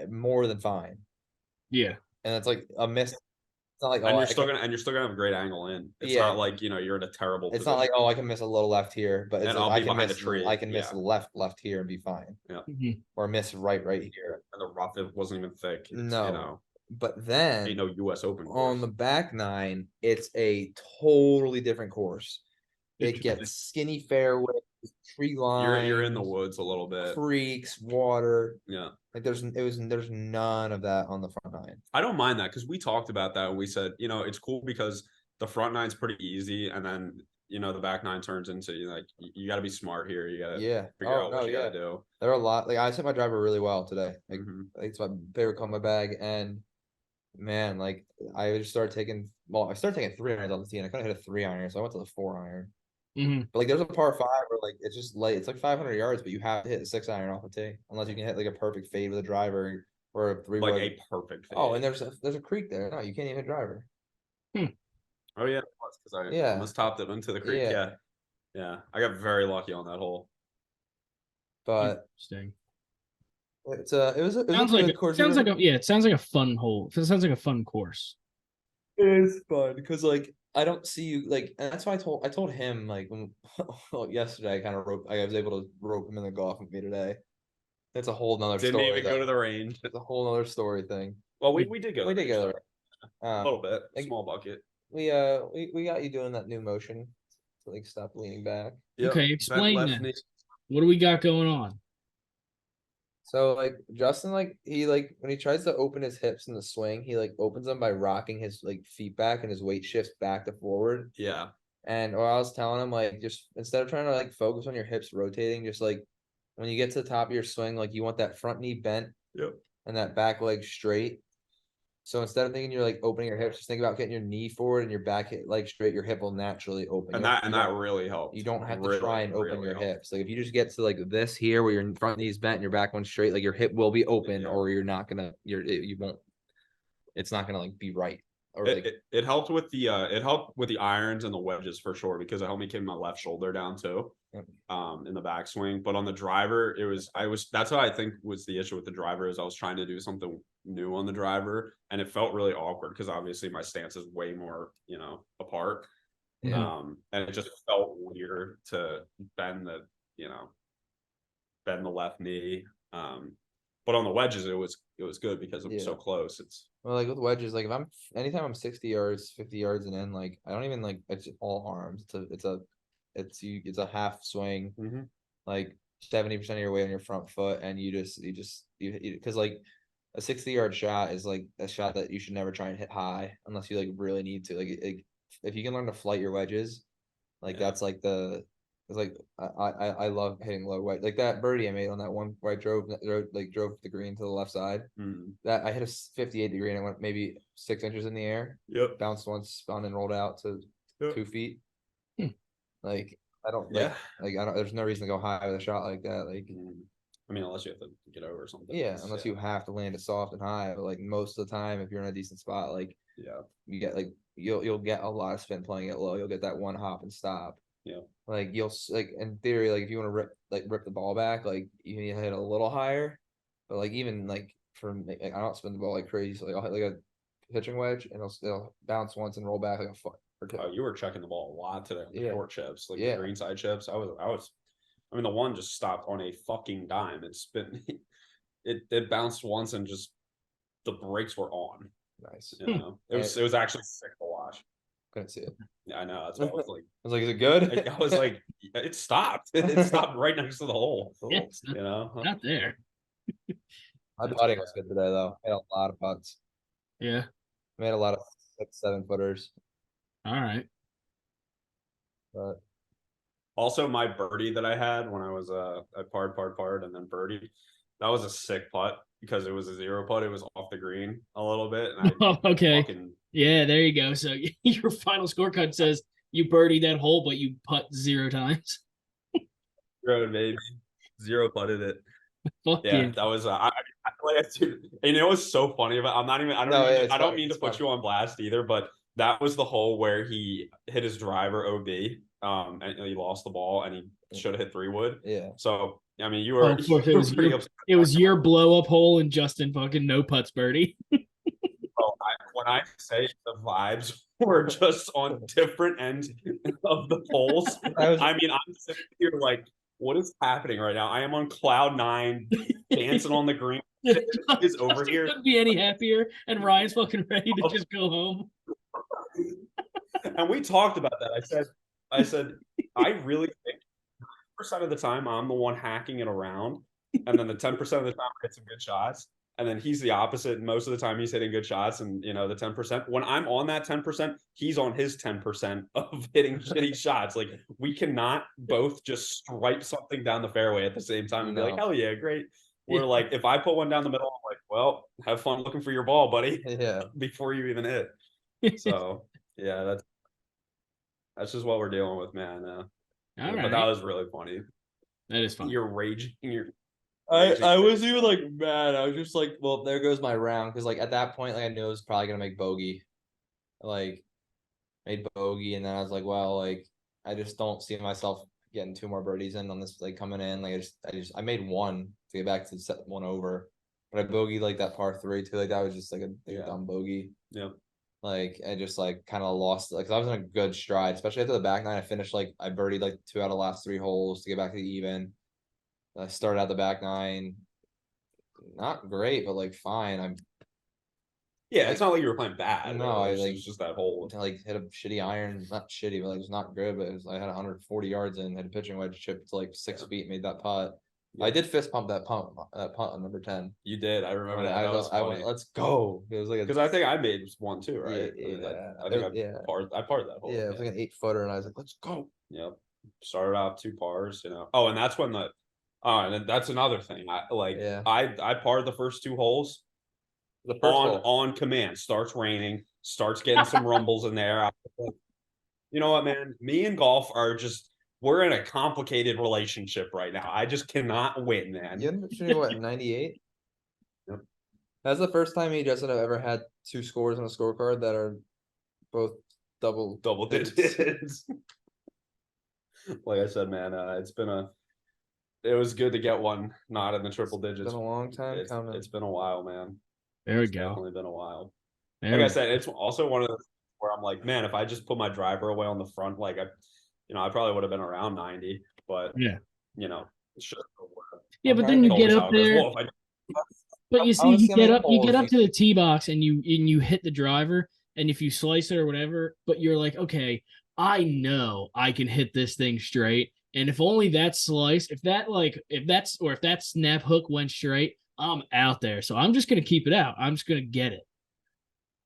more than fine, Yeah. and it's like a miss. It's not like And oh, you're still gonna have a great angle in. It's not like you're in a terrible It's position. not like oh I can miss a little left here, but it's And like, I'll I be can behind miss a tree. I can miss left here and be fine. Yeah. Or miss right here. And the rough it wasn't even thick. It's, No. But then ain't no US Open course. on the back 9, it's a totally different course. It gets skinny fairways, tree lines. You're in the woods a little bit. Creeks, water. Yeah. Like there's none of that on the front 9. I don't mind that because we talked about that and we said, it's cool because the front 9's pretty easy, and then the back 9 turns into like you got to be smart here. You got to figure out what you got to do. There are a lot. Like I hit my driver really well today. Like it's my favorite club in my bag, and man, like I just started taking. Well, I started taking 3 irons on the tee, and I couldn't hit a 3 iron, so I went to the 4 iron. But like there's a par 5 where like it's just like it's like 500 yards, but you have to hit a 6 iron off the tee unless you can hit like a perfect fade with a driver or a 3 like a perfect fade. Oh, and there's a creek there. No, you can't even hit driver. Oh yeah, because I almost topped it into the creek. Yeah. I got very lucky on that hole. But Interesting. it was a good course. It sounds like a fun hole. It sounds like a fun course. It is fun because like I don't see you like, and that's why I told him like when yesterday I was able to rope him in the golf with me today. It's a whole nother story. Didn't even go to the range. It's a whole nother story thing. Well, we did go. We did go a little bit, small bucket. We got you doing that new motion to like stop leaning back. Okay, explain that. What do we got going on? So like Justin, like he like when he tries to open his hips in the swing, he like opens them by rocking his like feet back and his weight shifts back to forward. Yeah. And or I was telling him like just instead of trying to like focus on your hips rotating, just like when you get to the top of your swing, like you want that front knee bent and that back leg straight. So instead of thinking you're like opening your hips, just think about getting your knee forward and your back leg straight. Your hip will naturally open. And that really helps. You don't have to try and open your hips. Like if you just get to like this here where your front knee's bent and your back one's straight, like your hip will be open, or you're not gonna. You won't. It's not gonna like be right. Or it helped with the irons and the wedges for sure because it helped me keep my left shoulder down too. In the backswing, but on the driver, that's what I think was the issue with the driver is I was trying to do something new on the driver and it felt really awkward because obviously my stance is way more apart. And it just felt weird to bend the left knee. But on the wedges, it was good because it was so close. It's like with wedges, like if anytime I'm 60 yards, 50 yards and in, like I don't even like it's all arms. It's a half swing, like 70% of your weight on your front foot, and you because like a 60-yard shot is like a shot that you should never try and hit high unless you like really need to. Like if you can learn to flight your wedges, like that's like it's like I love hitting low wedge. Like that birdie I made on that one where I drove the green to the left side. That I hit a 58 degree and I went maybe 6 inches in the air. Bounced once, spun and rolled out to 2 feet. Like I don't there's no reason to go high with a shot like that. Like I mean, unless you have to get over something. Yeah, unless you have to land it soft and high. But like most of the time, if you're in a decent spot, like you get like you'll get a lot of spin playing it low. You'll get that one hop and stop. Yeah. Like you'll like in theory, like if you want to rip the ball back, like you need to hit a little higher. But like even like I don't spin the ball like crazy. So like I'll hit like a pitching wedge and it'll bounce once and roll back like a foot or two. Oh, you were checking the ball a lot today. The short chips, like the greenside chips. I mean, the one just stopped on a fucking dime. It bounced once and just the brakes were on. Nice. It was actually sick to watch. Couldn't see it. Yeah, I know. That's what I was like. I was like, is it good? I was like, it stopped. It stopped right next to the hole. Yeah, it's not there. My putting was good today, though. I made a lot of putts. Yeah. Made a lot of 6-7 footers. All right. But also, my birdie that I had when I was I parred, and then birdie, that was a sick putt because it was a 0 putt. It was off off the green a little bit, and I Oh, okay. fucking Yeah, there you go. So your final scorecard says you birdied that hole, but you putt 0 times. road, baby. Zero putted it. Fuck Yeah, you. that was like, dude, and you know what's so funny about? I'm not even. I don't. No, Even, it's I don't funny, mean to it's put funny. you on blast either, but that was the hole where he hit his driver OB, and he lost the ball, and he should have hit 3-wood. Yeah. So I mean, you Oh, were. of course, You were pretty upset. it was your blow up hole and Justin fucking no putts birdie. When I say the vibes were just on different ends of the poles, I mean, I'm sitting here like, what is happening right now? I am on cloud 9, dancing on the green. Is over Justin here. couldn't be any happier, and Ryan's fucking ready to just go home. And we talked about that. I said, I really think 10% of the time I'm the one hacking it around, and then the 10% of the time I hit some good shots. And then he's the opposite. Most of the time he's hitting good shots, and the 10%. When I'm on that 10%, he's on his 10% of hitting shitty shots. Like, we cannot both just stripe something down the fairway at the same time and be like, hell yeah, great. We're like, if I put one down the middle, I'm like, well, have fun looking for your ball, buddy. Yeah. Before you even hit. So yeah, that's just what we're dealing with, man. All But right. that was really funny. That is fun. You're raging. I wasn't even like mad. I was just like, well, there goes my round. Because like at that point, like I knew I was probably gonna make bogey. Like made bogey, and then I was like, well, like I just don't see myself getting 2 more birdies in on this, like coming in. Like I made 1 to get back to set 1 over. But I bogeyed like that par 3 too. Like that was just like a dumb bogey. Yeah. Like I just like kind of lost, like, 'cause I was in a good stride, especially after the back 9. I finished like I birdied like 2 out of the last 3 holes to get back to the even. I started out the back 9, not great, but like fine. I'm Yeah, it's not like you were playing bad. No, I it was like just that hole. like hit a shitty iron, not shitty, but like it was not good. But I had 140 yards in, had a pitching wedge chip to like 6 feet, made that putt. I did fist pump that punt on number 10. You did. I remember that. I went, let's go. It was like because I think I made 1 too, right? Yeah, I think I parred that hole. Yeah, it was like an 8-footer, and I was like, let's go. Yep. Started off 2 pars, Oh, and that's when and then that's another thing. I parred the first 2 holes. The first hole. On command. Starts raining, starts getting some rumbles in there. You know what, man? Me and golf we're in a complicated relationship right now. I just cannot win, man. You ended up shooting what, 98? Yep. That's the first time Justin have ever had 2 scores on a scorecard that are both double digits. Like I said, man, it was good to get one not in the triple digits. It's been a long time coming. It's been a while, man. There we It's go. definitely been a while. There Like I said, it's also one of those where I'm like, man, if I just put my driver away on the front, like I probably would have been around 90, but yeah, yeah, but then you get up there. But you see, you get up to the tee box and you hit the driver, and if you slice it or whatever, but you're like, okay, I know I can hit this thing straight, and if only that slice, if that snap hook went straight, I'm out there. So I'm just gonna keep it out. I'm just gonna get it,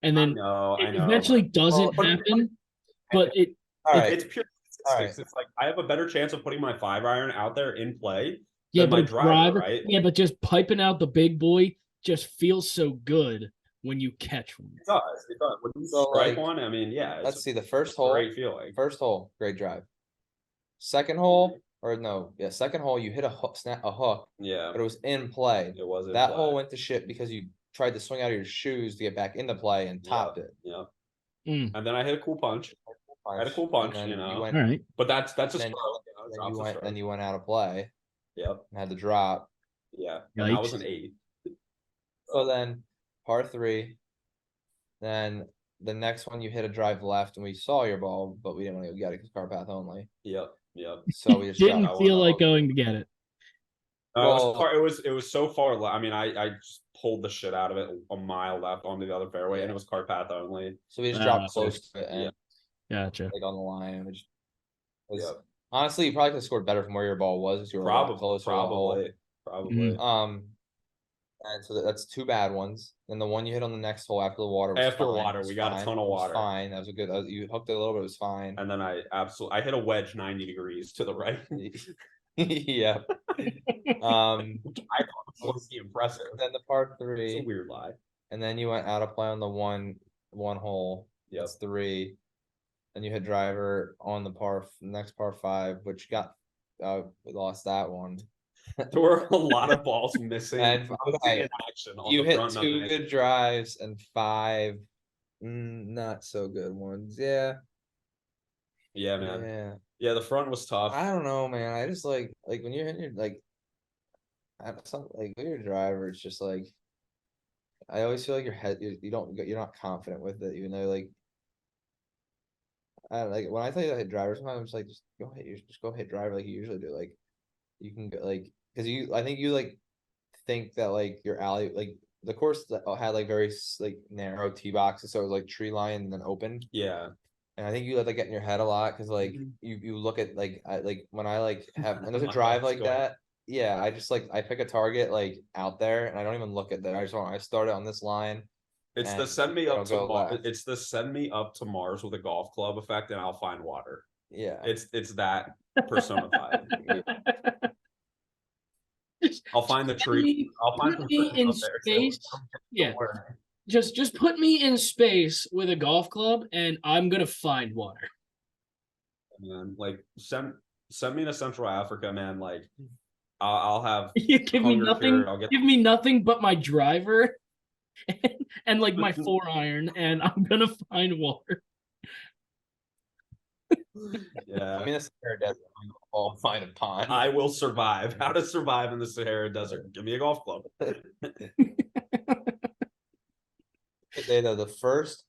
and then it eventually doesn't happen. But it's pure statistics. It's like I have a better chance of putting my 5-iron out there in play. Yeah, but my driver, right? Yeah, but just piping out the big boy just feels so good when you catch one. It does. When you strike one, I mean, yeah. Let's see the first hole. Great feeling. First hole, great drive. Second hole, second hole, you hit a hook, Yeah, but it was in play. It was in that play. hole went to shit because you tried to swing out of your shoes to get back into play and topped it. Yeah. And then I hit a cool punch. I had a cool punch, All right. But that's a then, stroke. then you went out of play. Yep. And had to drop. Yeah. And that was an 8. So then par 3. Then the next one you hit a drive left, and we saw your ball, but we didn't want to get it because car path only. Yep. So we just didn't feel like going to get it. It was so far. I mean, I just pulled the shit out of it a mile left onto the other fairway, and it was car path only. So we just dropped close to it, and gotcha. Like on the line, honestly, you probably could have scored better from where your ball was. You were closer. Probably. And so that's 2 bad ones. Then the one you hit on the next hole after the water. We got a ton of water. Fine, that was a good. You hooked it a little bit. It was fine. And then I hit a wedge 90 degrees to the right. Yeah. I thought it was impressive. Then the par 3. It's a weird lie. and then you went out of play on the one hole. Yep. That's 3. And you hit driver on the next par 5, which got we lost that one. There were a lot of balls missing. And okay, in action on you the hit front 2 nine. good drives and 5 not so good ones. Yeah, Yeah, man. yeah. Yeah, the front was tough. I don't know, man. I just like when you're hitting your something like with your driver, it's just like I always feel like your head you're not confident with it, even though like I don't like when I tell you I hit driver, sometimes I'm just like just go hit driver like you usually do. Like you can get like because I think you like think that like your alley like the course that had like very like narrow tee boxes, so it was like tree line and then open. Yeah. And I think you let that get in your head a lot because like you look at like when I like have and there's a drive like that. Yeah, I just like I pick a target like out there and I don't even look at that. I start it on this line. It's the and send me it'll up to go Mars. left. It's the send me up to Mars with a golf club effect, and I'll find water. Yeah. It's that personified. Just I'll find the tree. I'll find put some me trees in up there, too. space. Yeah. Just put me in space with a golf club and I'm gonna find water. Man, like send me to Central Africa, man. Like I'll have You give me hunger nothing. cure, I'll get Give me nothing but my driver and like my 4-iron, and I'm gonna find water. yeah. I mean, the Sahara Desert, I'll find a pond. I will survive. How to survive in the Sahara Desert? Give me a golf club. The first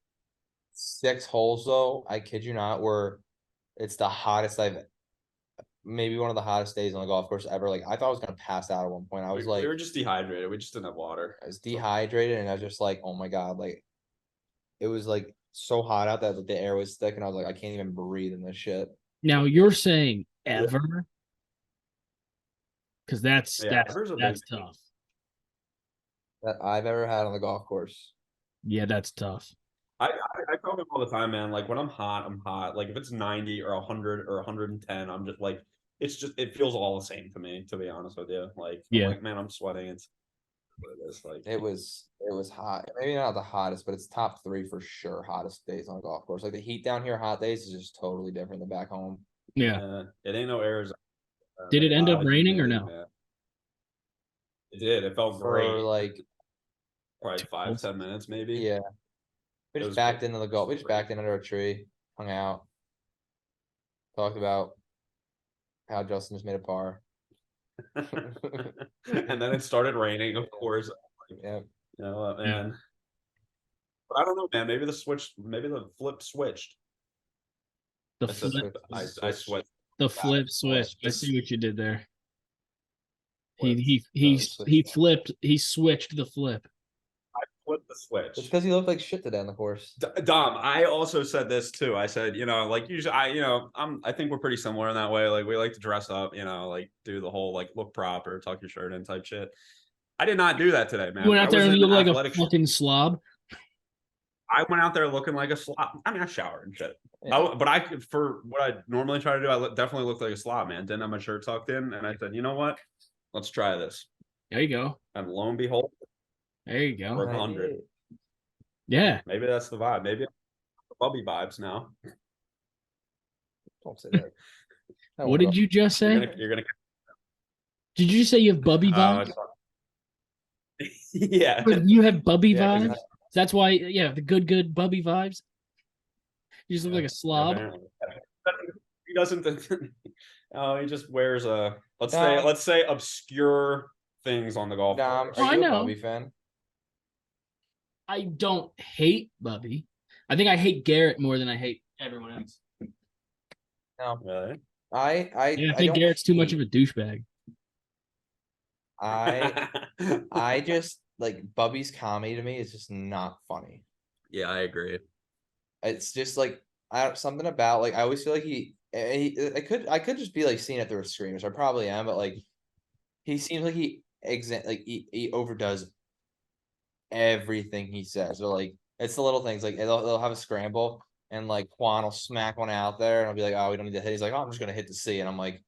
6 holes though, I kid you not, it's the hottest maybe one of the hottest days on the golf course ever. Like I thought I was gonna pass out at one point. I was we were just dehydrated. We just didn't have water. I was dehydrated and I was just like, oh my god, like it was like so hot out that the air was thick and I was like, I can't even breathe in this shit. Now you're saying ever? Because that's tough. That I've ever had on the golf course. Yeah, that's tough. I tell them all the time, man. Like when I'm hot, I'm hot. Like if it's 90 or 100 or 110, I'm just like it feels all the same to me, to be honest with you. Like yeah, I'm like, man, I'm sweating. It's what it is. Like it was hot. Maybe not the hottest, but it's top 3 for sure. Hottest days on a golf course. Like the heat down here, hot days is just totally different than back home. Yeah. It ain't no Arizona. Did it end up raining or no? Man. It did. It felt For great. like probably 5-10 minutes, maybe. Yeah. We just backed into the golf. We just backed in under a tree, hung out, talked about how Justin just made a par. And then it started raining, of course. Yeah. You know, man. But I don't know, man. Maybe the flip switched. The flip. I switched. The flip switch. I see what you did there. He flipped. He switched the flip. I flipped the switch. It's because he looked like shit today on the course. Dom, I also said this too. I said, like usually, I think we're pretty similar in that way. Like we like to dress up, like do the whole like look proper, tuck your shirt in type shit. I did not do that today, man. You went out there and you look like a fucking slob. I went out there looking like a slob. I mean, I showered and shit. Yeah. But for what I normally try to do, I definitely looked like a slob, man. Didn't have my shirt tucked in, and I said, you know what? Let's try this. There you go. And lo and behold, there you go. 100. Yeah. Maybe that's the vibe. Maybe the Bubby vibes now. Don't say that. What did you just say? You're gonna. Did you say you have Bubby vibes? Yeah. You have Bubby vibes? That's why, the good Bubby vibes. You just look like a slob. He doesn't. He just wears let's say obscure things on the golf course. Are you a Bubby fan? I don't hate Bubby. I think I hate Garrett more than I hate everyone else. No, really. I think Garrett's too much of a douchebag. I just like Bubby's comedy to me is just not funny. Yeah, I agree. It's just like something about like I always feel like I could just be like seeing it through a screen, which I probably am, but like he seems like he overdoes everything he says. So like it's the little things like they'll have a scramble and like Quan will smack one out there and I'll be like, oh, we don't need to hit. He's like, oh, I'm just gonna hit the C, and I'm like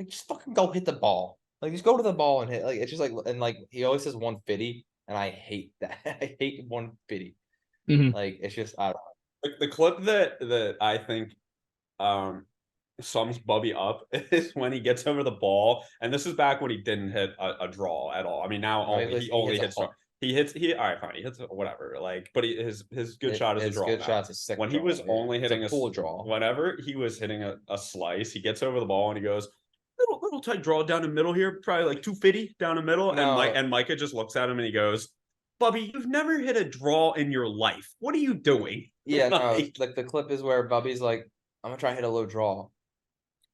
just fucking go hit the ball. Like just go to the ball and hit. Like it's just like and like he always says 150, and I hate that. I hate 150. Mhm. Like it's just I don't know. The clip that I think sums Bubby up is when he gets over the ball, and this is back when he didn't hit a draw at all. I mean, now No, he only hits hits. He hits. All right, fine. He hits whatever. Like, but his good shot is a his draw. good Now. shot's a sick When he draw, was yeah. only It's hitting a cool draw. whenever he was hitting a slice, he gets over the ball and he goes little tight draw down the middle here, probably like 250 down the middle, No. and Micah just looks at him and he goes, "Bubby, you've never hit a draw in your life. What are you doing?" Yeah, no, Like, like the clip is where Bubby's like, I'm gonna try to hit a low draw.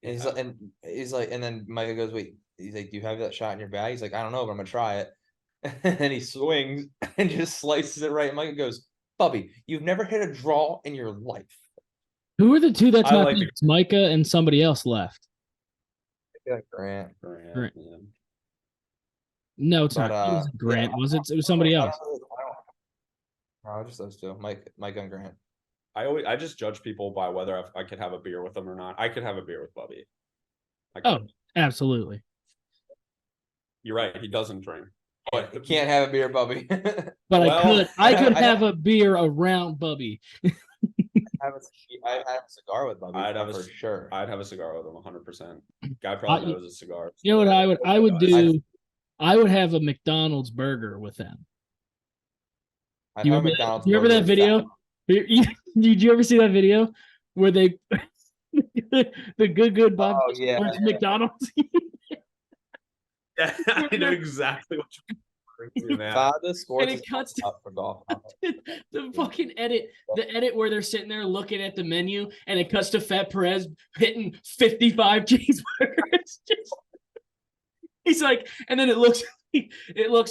And Yeah. he's like, and then Micah goes, wait, he's like, do you have that shot in your bag? He's like, I don't know, but I'm gonna try it. And then he swings and just slices it right. And Micah goes, Bubby, you've never hit a draw in your life. Who are the two that's I not like there? It's Micah and somebody else left. Grant. Grant. No, it's But not. It wasn't Grant, yeah, was it? It was somebody I else. No, just those two, Micah and Grant. I just judge people by whether I could have a beer with them or not. I could have a beer with Bubby. Oh, absolutely. You're right. He doesn't drink. But You can't have a beer, Bubby. But Well, I could have a beer around Bubby. I'd have a cigar with Bubby. I'd have for sure. I'd have a cigar with him 100%. Guy probably knows a cigar. You know what I would do? I would have a McDonald's burger with them. I'd You have remember McDonald's you remember burger that video? Did you ever see that video where they the good Bob Oh, yeah. went to McDonald's? Yeah, I know exactly what you're doing now. Father Sports And it is cuts to up for golf. the fucking edit where they're sitting there looking at the menu, and it cuts to Fat Perez hitting 55 cheeseburgers. He's like, and then it looks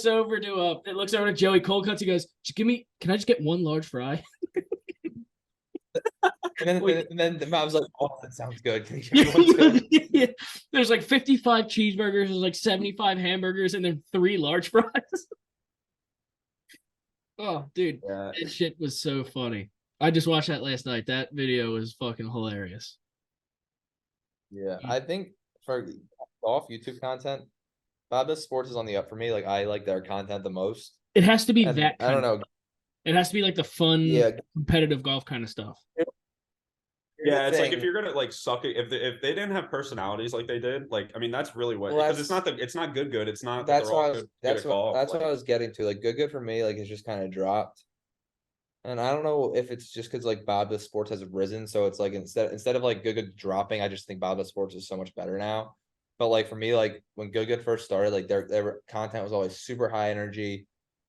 over to Joey Coldcuts. He goes, can I just get one large fry? And then the mom's like, "Oh, that sounds good." Can you give me one too? Yeah. There's like 55 cheeseburgers, there's like 75 hamburgers, and then 3 large fries. Oh, dude, Yeah. that shit was so funny. I just watched that last night. That video was fucking hilarious. Yeah, I think for golf YouTube content, Bob Sports is on the up for me. Like I like their content the most. It has to be And that. I don't know. It has to be like the fun, competitive golf kind of stuff. Yeah, it's like if you're gonna like suck it, if they didn't have personalities like they did, like I mean that's really what because it's not good. It's not that's what I was getting to. Like good for me, like it's just kind of dropped. And I don't know if it's just because like Bob the Sports has risen, so it's like instead of like good dropping, I just think Bob the Sports is so much better now. But like for me, like when Good first started, like their content was always super high energy,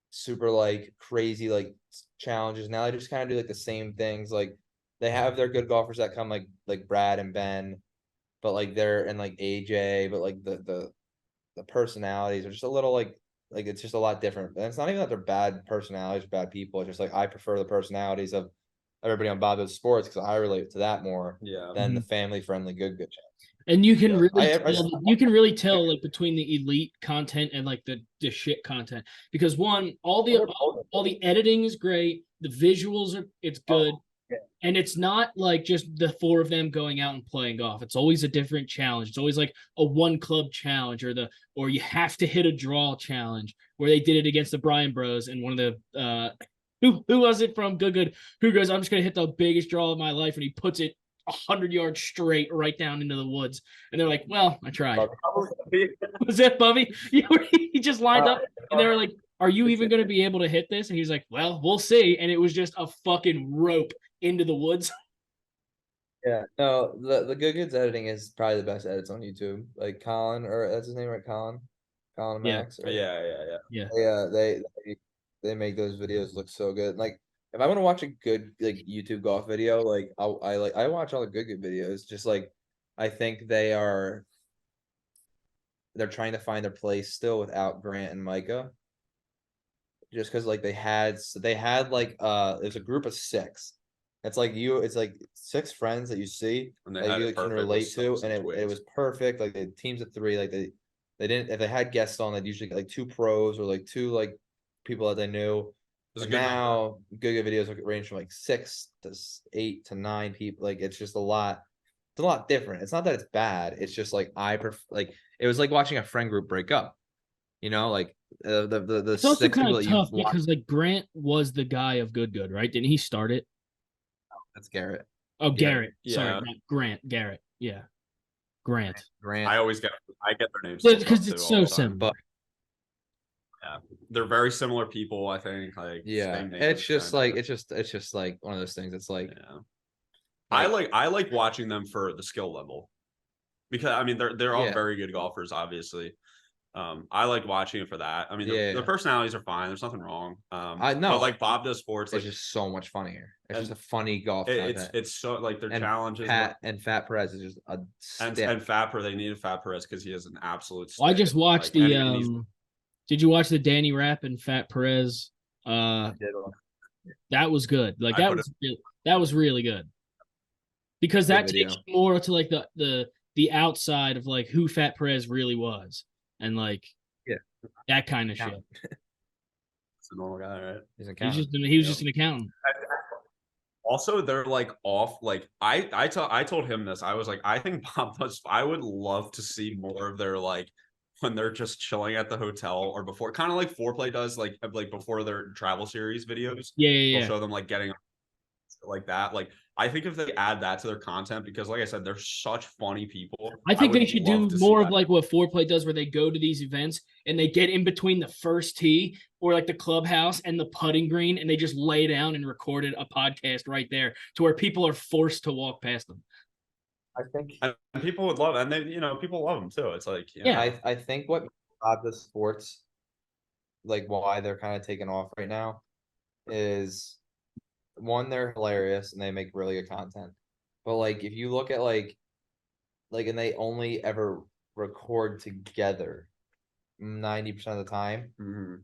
super like crazy like challenges. Now they just kind of do like the same things. Like they have their good golfers that come like Brad and Ben, but like they're and like AJ, but like the personalities are just a little like it's just a lot different. And it's not even that they're bad personalities, bad people. It's just like I prefer the personalities of everybody on Bob's Sports because I relate to that more than the family friendly good channel. And you can really tell like between the elite content and like the shit content because one, all the editing is great, the visuals it's good. And it's not like just the 4 of them going out and playing golf. It's always a different challenge. It's always like a 1 club challenge or you have to hit a draw challenge where they did it against the Bryan Bros and one of the who was it from Good who goes, I'm just gonna hit the biggest draw of my life, and he puts it 100 yards straight right down into the woods. And they're like, well, I tried. Was that Bubby? He just lined up and they were like, are you even going to be able to hit this? And he's like, well, we'll see. And it was just a fucking rope into the woods. Yeah, no, the Good's editing is probably the best edits on YouTube. Like Colin, or that's his name, right? Colin and Max. Yeah. They make those videos look so good. Like if I want to watch a good like YouTube golf video, like I watch all the good videos. Just like I think they're trying to find their place still without Grant and Micah. Just because like they had like there's a group of 6. It's like 6 friends that you see that you can relate to, and it was perfect. Like the teams of 3, like they didn't if they had guests on, they'd usually get like 2 pros or like 2 like people that they knew. Now good videos range from like 6 to 8 to 9 people. Like it's just a lot. It's a lot different. It's not that it's bad. It's just like I prefer like it was like watching a friend group break up. You know, like the It's also six kind people of that you've tough watched. because like Grant was the guy of Good, right? Didn't he start it? That's Garrett. Oh, Yeah, Garrett. Sorry, yeah. not Grant. Garrett. Yeah, Grant. Grant. I get their names split up Because too it's all so the time. similar. But Yeah, they're very similar people. I think like yeah, same name, it's just like kinda. it's just like one of those things. It's like, Yeah. like I like watching them for the skill level because I mean they're all yeah, very good golfers, obviously. I like watching it for that. I mean, their yeah. personalities are fine. There's nothing wrong. I But know like Bob does sports, it's like just so much funnier. It's just and a funny golf content. it's so like their And challenges. Pat and Fat Perez is just a stick. And Fapper, they needed Fat Perez because he is an absolute Well, I stick. just watched Like, and he's Did you watch the Danny Rapp and Fat Perez? That was good. Like I put it that was really good because Good that takes video. you more to like the outside of like who Fat Perez really was and like Yeah. that kind of shit. Accountant. a normal guy, right? He's an He accountant. was just an accountant. Also, they're like off. Like I told him this. I was like, I think Bob does. I would love to see more of their like when they're just chilling at the hotel or before, kind of like Foreplay does, like before their travel series videos. Yeah, They'll yeah. show them like getting like that. Like I think if they add that to their content, because like I said, they're such funny people. I think would they should love do to see more of that. like what Foreplay does, where they go to these events and they get in between the first tee or like the clubhouse and the putting green, and they just lay down and recorded a podcast right there, to where people are forced to walk past them. I think And people would love it. And they, people love them too. It's like, Yeah. I think what Bob does sports, like why they're kind of taking off right now, is one, they're hilarious and they make really good content. But like if you look at like and they only ever record together 90% of the time.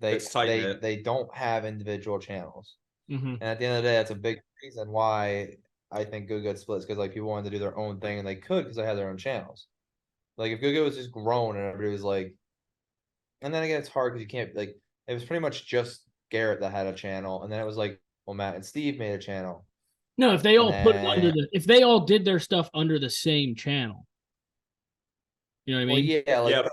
it's tight knit. They don't have individual channels. Mm-hmm. And at the end of the day, that's a big reason why I think Good splits, because like people wanted to do their own thing and they could because they had their own channels. Like if Good was just grown and everybody was like, and then again, it's hard because you can't like it was pretty much just Garrett that had a channel, and then it was like, well, Matt and Steve made a channel. No, if they And all put it under then, if they all did their stuff under the same channel, you know what I well, mean? yeah, like Yeah, but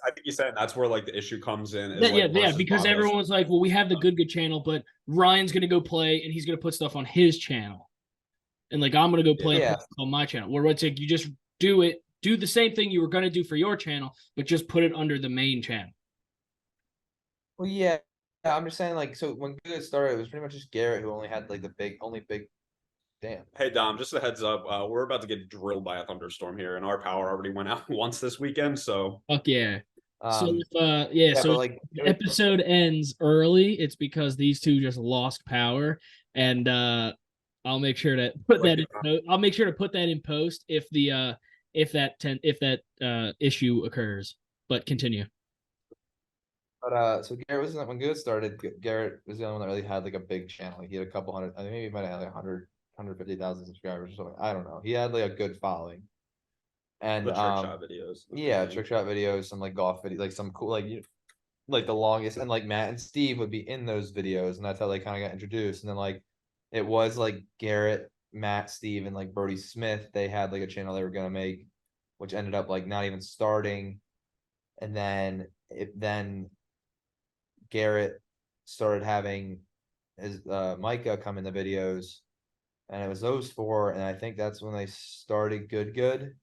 I think you said that's where like the issue comes in. Is, Yeah, like, yeah, versus because Bob does. everyone's like, well, we have the Good channel, but Ryan's gonna go play and he's gonna put stuff on his channel, and like I'm gonna go play and Yeah. put stuff on my channel. Where it's like you just do the same thing you were gonna do for your channel, but just put it under the main channel. Well, yeah, I'm just saying, like, so when Good started, it was pretty much just Garrett who only had like only big. Damn. Hey Dom, just a heads up. We're about to get drilled by a thunderstorm here, and our power already went out once this weekend. So Fuck yeah. So Um, if, so but if like the episode ends early, it's because these two just lost power, and I'll make sure to put that I'll make sure to put that in post if that issue occurs. But continue. But so Garrett was when Good started. Garrett was the only one that really had like a big channel. He had a couple hundred. I think maybe he might have had like 150,000 subscribers or something. I don't know. He had like a good following. And the trick shot videos. Yeah, trick shot videos, some like golf videos, like some cool like the longest, and like Matt and Steve would be in those videos, and that's how they kind of got introduced. And then like it was like Garrett, Matt, Steve, and like Brody Smith. They had like a channel they were gonna make, which ended up like not even starting. And then Garrett started having his Micah come in the videos, and it was those four, and I think that's when they started Good.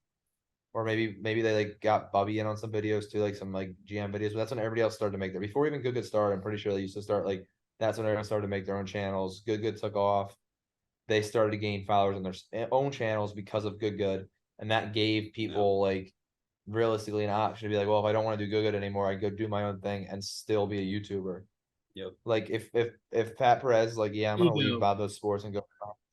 Or maybe they like got Bubby in on some videos too, like some like GM videos. But that's when everybody else started to make their. Before even Good started, I'm pretty sure they used to start like that's when everyone started to make their own channels. Good took off. They started to gain followers on their own channels because of Good, and that gave people like realistically an option to be like, well, if I don't want to do Good anymore, I go do my own thing and still be a YouTuber. Yep. Like if Pat Perez like, yeah, I'm gonna leave Bob Those Sports and go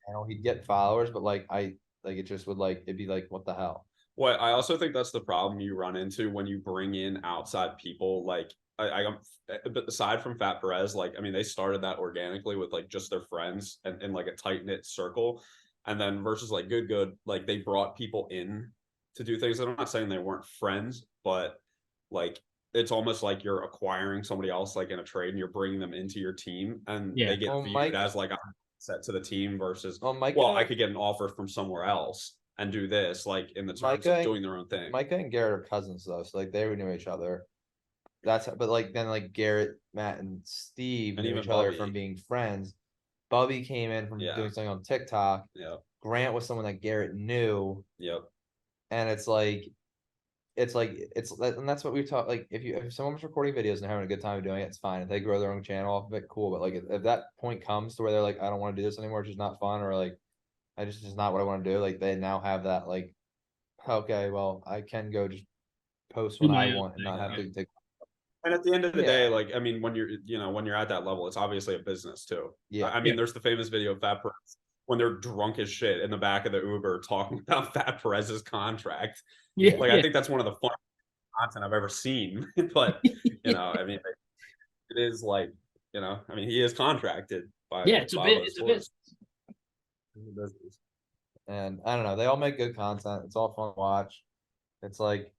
channel, he'd get followers, but like it just would like it'd be like, what the hell. Well, I also think that's the problem you run into when you bring in outside people. Like but aside from Fat Perez, like I mean, they started that organically with like just their friends and in like a tight knit circle, and then versus like Good, like they brought people in to do things. I'm not saying they weren't friends, but like it's almost like you're acquiring somebody else like in a trade, and you're bringing them into your team, and they get viewed as like a set to the team versus I could get an offer from somewhere else and do this like in the terms of doing their own thing. Micah and Garrett are cousins though, so like they knew each other. but like then like Garrett, Matt, and Steve And knew even each other Bubby. from being friends. Bubby came in from Yeah. doing something on TikTok. Yep. Grant was someone that Garrett knew, Yep. and it's and that's what we talk. Like if someone's recording videos and having a good time doing it, it's fine. If they grow their own channel off of it, cool. But like if that point comes to where they're like, I don't want to do this anymore, it's just not fun, or like it's just not what I want to do. Like they now have that like, okay, well I can go just post Do when I my own want and not thing, have to take. And at the end of the day, Yeah. like, I mean, when you're at that level, it's obviously a business too. Yeah. I mean, there's the famous video of Fat Perez when they're drunk as shit in the back of the Uber talking about Fat Perez's contract. Yeah, Like, yeah. I think that's one of the fun content I've ever seen. But, I mean, it is like, I mean, he is contracted by Yeah, it's a bit. those It's a bit. stores. And I don't know, they all make good content. It's all fun to watch. It's like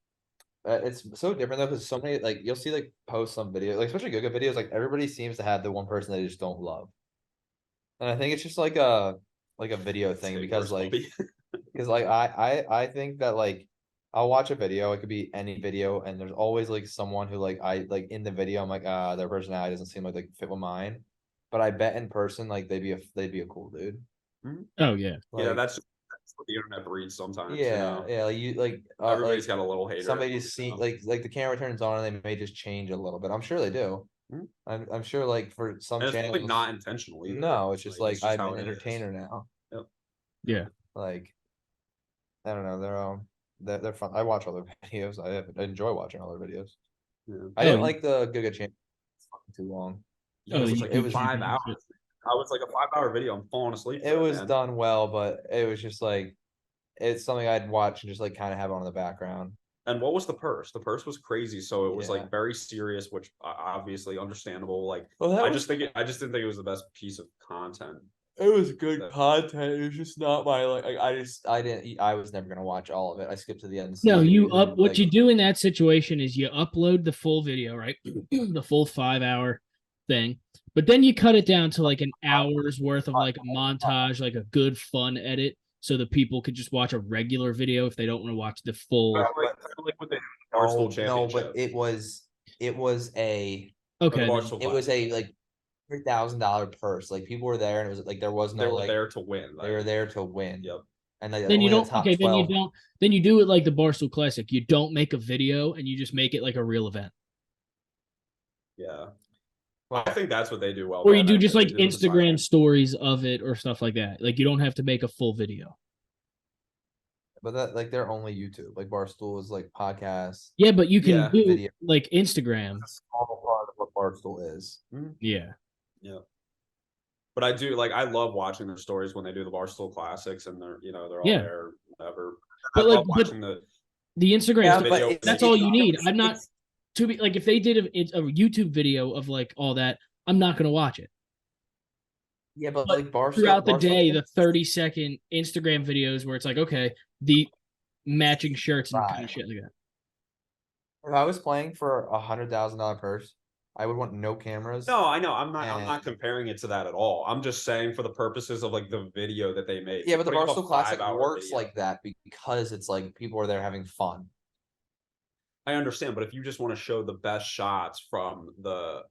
it's so different though, because so many like you'll see like posts on video, like especially good videos, like everybody seems to have the one person they just don't love. And I think it's just like a video thing because like I think that like I'll watch a video, it could be any video, and there's always like someone who like I like in the video, I'm like, their personality doesn't seem like they fit with mine. But I bet in person, like they'd be a cool dude. Oh yeah. Yeah, Like, that's what the internet breeds sometimes. yeah, yeah, like you like Everybody's like got a little hater. somebody just see like the camera turns on and they may just change a little bit. I'm sure they do. I'm sure like for some And it's probably channels, not intentionally. no, it's just like I'm how an it is. entertainer now. Yep. Yeah. Like I don't know, they're fun. I watch all their videos. I enjoy watching all their videos. Yeah. I didn't like the Good channel. Too long. Yeah, it was you- like it was 5 hours. I was like a 5-hour video. I'm falling asleep. It was done well, but it was just like it's something I'd watch and just like kind of have on in the background. And what was the purse? The purse was crazy, so it was Yeah. like very serious, which obviously undererstable. Like Well, I just didn't think it was the best piece of content. it was good content. It was just not my like. I was never gonna watch all of it. I skipped to the end. No, you like, what you do in that situation is you upload the full video, right? The full 5-hour thing. But then you cut it down to like an hour's worth of like a montage, like a good fun edit, so that people could just watch a regular video if they don't want to watch the full. Like with the Barstool Championship. No, but it was a Okay. it was a like $3,000 purse. Like people were there, and it was like there was no they were like there to win. they were there to win. Yep. And like, Then you only don't. the top Okay. Then 12. you don't. Then you do it like the Barstool Classic. You don't make a video, and you just make it like a real event. Yeah. Well, I think that's what they do well. Or you do just They like did with the Instagram sign. stories of it or stuff like that. Like you don't have to make a full video. But that like they're only YouTube. Like Barstool is like podcasts. Yeah, but you can Yeah, do video. like Instagram. It's a small part of what Barstool is. Yeah. Yeah. But I do I love watching their stories when they do the Barstool Classics and they're they're all Yeah. there, whatever. But I like, love watching the the Instagram Yeah, stuff, but video. that's all you need. I'm not to be like if they did a YouTube video of like all that, I'm not gonna watch it. Yeah, but But like Barstool Throughout the Barstool- day, the 30-second Instagram videos where it's like, okay, the matching shirts and kind of shit like that. If I was playing for $100,000 purse, I would want no cameras. No, I know. I'm not And- comparing it to that at all. I'm just saying for the purposes of like the video that they made. Yeah, but the Putting up a Barstool Classic 5-hour works video. like that because it's like people are there having fun. I understand, but if you just want to show the best shots from the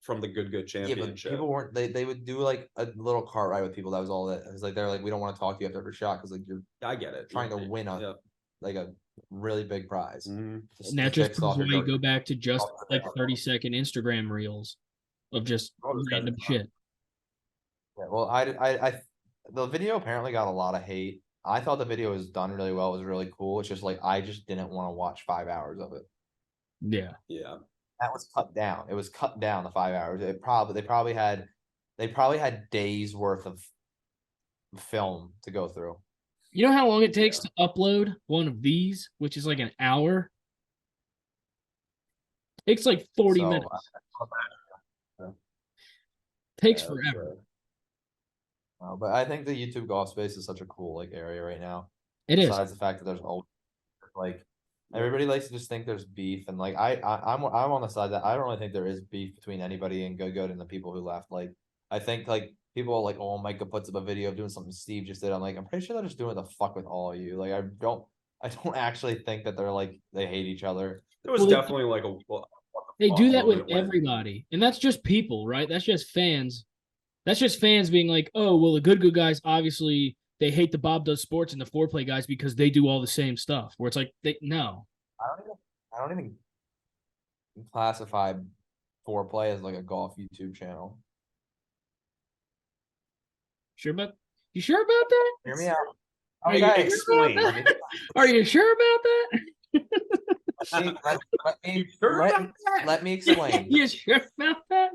Good Yeah, but Championship. people weren't. They would do like a little cart ride with people. That was all that. It's like they're like, we don't want to talk to you after every shot because like you're I get it. trying to win Yeah. like a really big prize. Mhm. And that just fix off proves why your you go dirt. back to just Off like your dirt. 30-second Instagram reels of just Oh, this guy's random fun. shit. Yeah, well, I the video apparently got a lot of hate. I thought the video was done really well. It was really cool. It's just like I just didn't want to watch 5 hours of it. Yeah. Yeah. That was cut down. It was cut down to 5 hours. They probably had days worth of film to go through. You know how long it takes to upload one of these, which is like an hour? Takes like 40 So, minutes. Takes Yeah, forever. sure. But I think the YouTube golf space is such a cool like area right now. It is. Besides the fact that there's like everybody likes to just think there's beef, and like I'm on the side that I don't really think there is beef between anybody and Go Good and the people who left. Like I think like people are like, oh, Micah puts up a video of doing something Steve just did. I'm like, I'm pretty sure they're just doing the fuck with all of you. Like I don't actually think that they're like they hate each other. There was Well, definitely like a what the They do that with upload it when- everybody, and that's just people, right? That's just fans. That's just fans being like, oh, well, the good guys obviously they hate the Bob Does Sports and the Foreplay guys because they do all the same stuff. Where it's like, no, I don't even classify Foreplay as like a golf YouTube channel. you sure about that? Hear me out. Are you Okay, sure about that? Are you sure about that? let me explain. You sure about that?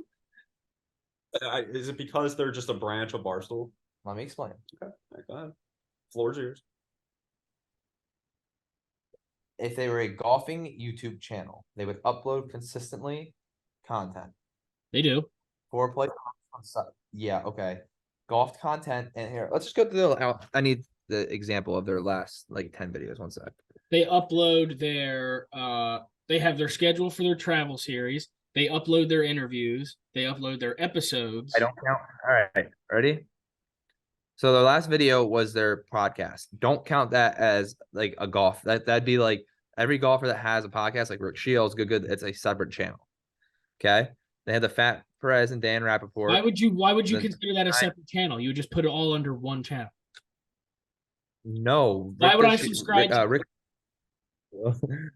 Is it because they're just a branch of Barstool? Let me explain. Okay, go ahead. Floor's yours. If they were a golfing YouTube channel, they would upload consistently content. They do. Foreplay. Yeah, okay. Golf content, and here, let's just go through the. I need the example of their last like 10 videos. One sec. They upload their they have their schedule for their travel series. They upload their interviews. They upload their episodes. I don't count. All right, ready? So their last video was their podcast. Don't count that as like a golf. That'd be like every golfer that has a podcast, like Rick Shields, good. It's a separate channel. Okay. They had the Fat Perez and Dan Rappaport. Why would you consider that a separate channel? You would just put it all under one channel. No. Why would I subscribe to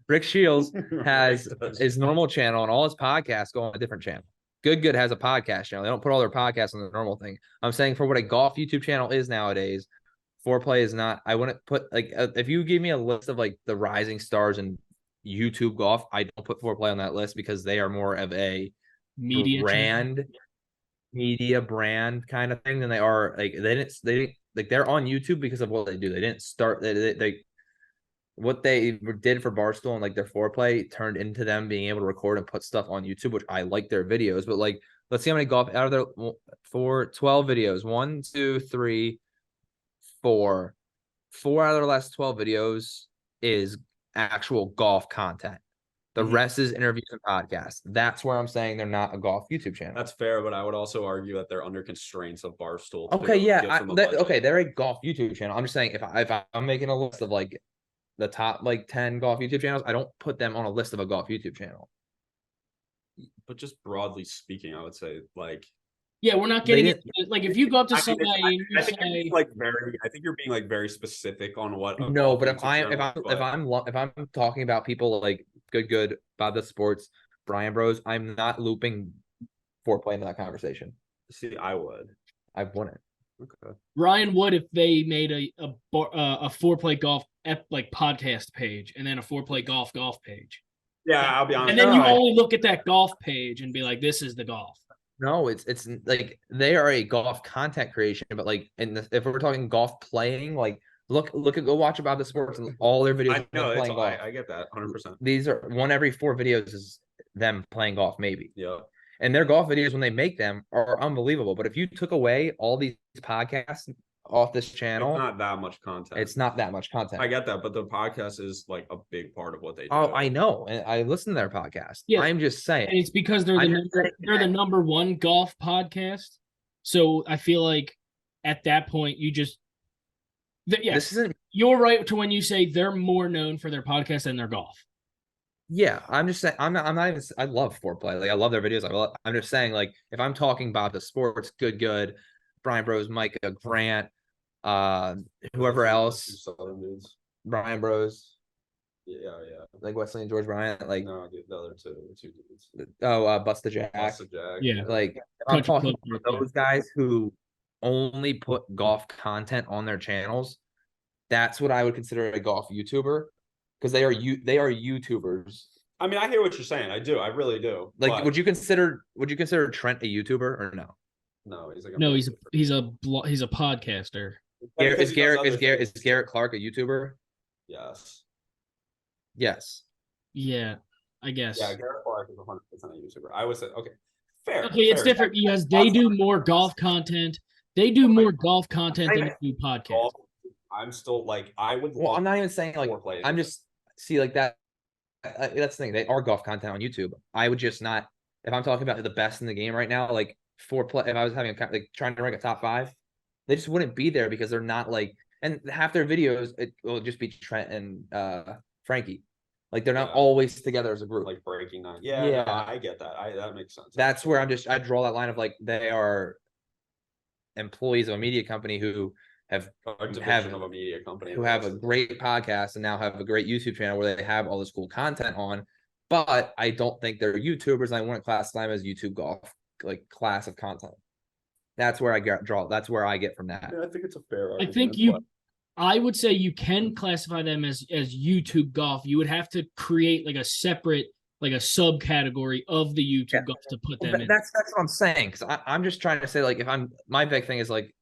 Rick Shields has his normal channel, and all his podcasts go on a different channel. Good has a podcast channel. They don't put all their podcasts on the normal thing. I'm saying for what a golf YouTube channel is nowadays, Foreplay is not. I wouldn't put like if you give me a list of like the rising stars in YouTube golf, I don't put Foreplay on that list because they are more of a media brand kind of thing than they are like they didn't like they're on YouTube because of what they do. They didn't start they what they did for Barstool and like their Foreplay turned into them being able to record and put stuff on YouTube, which I like their videos. But like, let's see how many golf out of their 12 videos. 1, 2, 3, 4. 4 out of their last 12 videos is actual golf content. The rest is interviews and podcasts. That's where I'm saying they're not a golf YouTube channel. That's fair, but I would also argue that they're under constraints of Barstool. Okay, yeah. Okay, they're a golf YouTube channel. I'm just saying if I'm making a list of like the top like 10 golf YouTube channels, I don't put them on a list of a golf YouTube channel. But just broadly speaking, I would say like yeah, we're not getting it. Like if you go up to somebody and you say I think you're being like very specific on what. No, but if I'm talking about people like good Bob the Sports, Brian Bros, I'm not looping Foreplay into that conversation. See, I would. I've won it. Okay. Ryan would if they made a Foreplay golf like podcast page and then a Foreplay golf page. Yeah, I'll be honest. And then you only look at that golf page and be like, "This is the golf." No, it's like they are a golf content creation, but like if we're talking golf playing, like look at go watch about the sports and all their videos. I know playing golf. I get that 100%. These are one every 4 videos is them playing golf, maybe. Yeah. And their golf videos when they make them are unbelievable. But if you took away all these podcasts off this channel, it's not that much content. It's not that much content. I get that, but the podcast is like a big part of what they do. Oh, I know, and I listen to their podcast. Yeah, I'm just saying, and it's because they're the number one golf podcast. So I feel like at that point you just this isn't. You're right to when you say they're more known for their podcast than their golf. Yeah, I'm just saying. I'm not even. I love Foreplay. Like I love their videos. I'm just saying. Like if I'm talking about the sports, good, Brian Bros, Micah, Grant, whoever else, Brian Bros. Yeah. Like Wesley and George Bryant. Like no, the other two dudes. Oh, Bust the Jack. Yeah. Like I'm talking about those guys who only put golf content on their channels. That's what I would consider a golf YouTuber. Because they are YouTubers. I mean, I hear what you're saying. I do. I really do. Like, but... would you consider Trent a YouTuber or no? No, he's like he's a podcaster. Is Garrett Clark a YouTuber? Yes. Yes. Yeah, I guess. Yeah, Garrett Clark is 100% a YouTuber. I would say okay, fair. Okay, it's different because they do more golf content. They do more golf content than they do podcasts. I'm still like I would. Well, I'm not even saying like I'm just. See, like that. That's the thing. They are golf content on YouTube. I would just not. If I'm talking about the best in the game right now, like Foreplay. If I was having like trying to rank a top 5, they just wouldn't be there because they're not like. And half their videos, it will just be Trent and Frankie. Like they're not Yeah. always together as a group. Like breaking that. Yeah, Yeah. no, I get that. That makes sense. That's where I draw that line of like they are employees of a media company who have a division of a media company who have a great podcast and now have a great YouTube channel where they have all this cool content on. But I don't think they're YouTubers. And I wouldn't classify them as YouTube golf like class of content. That's where I that's where I get from that. Yeah, I think it's a fair I argument. think I would say you can classify them as YouTube golf. You would have to create like a separate, like a subcategory of the YouTube golf to put them in. That's what I'm saying. Because I'm just trying to say, like, if my big thing is like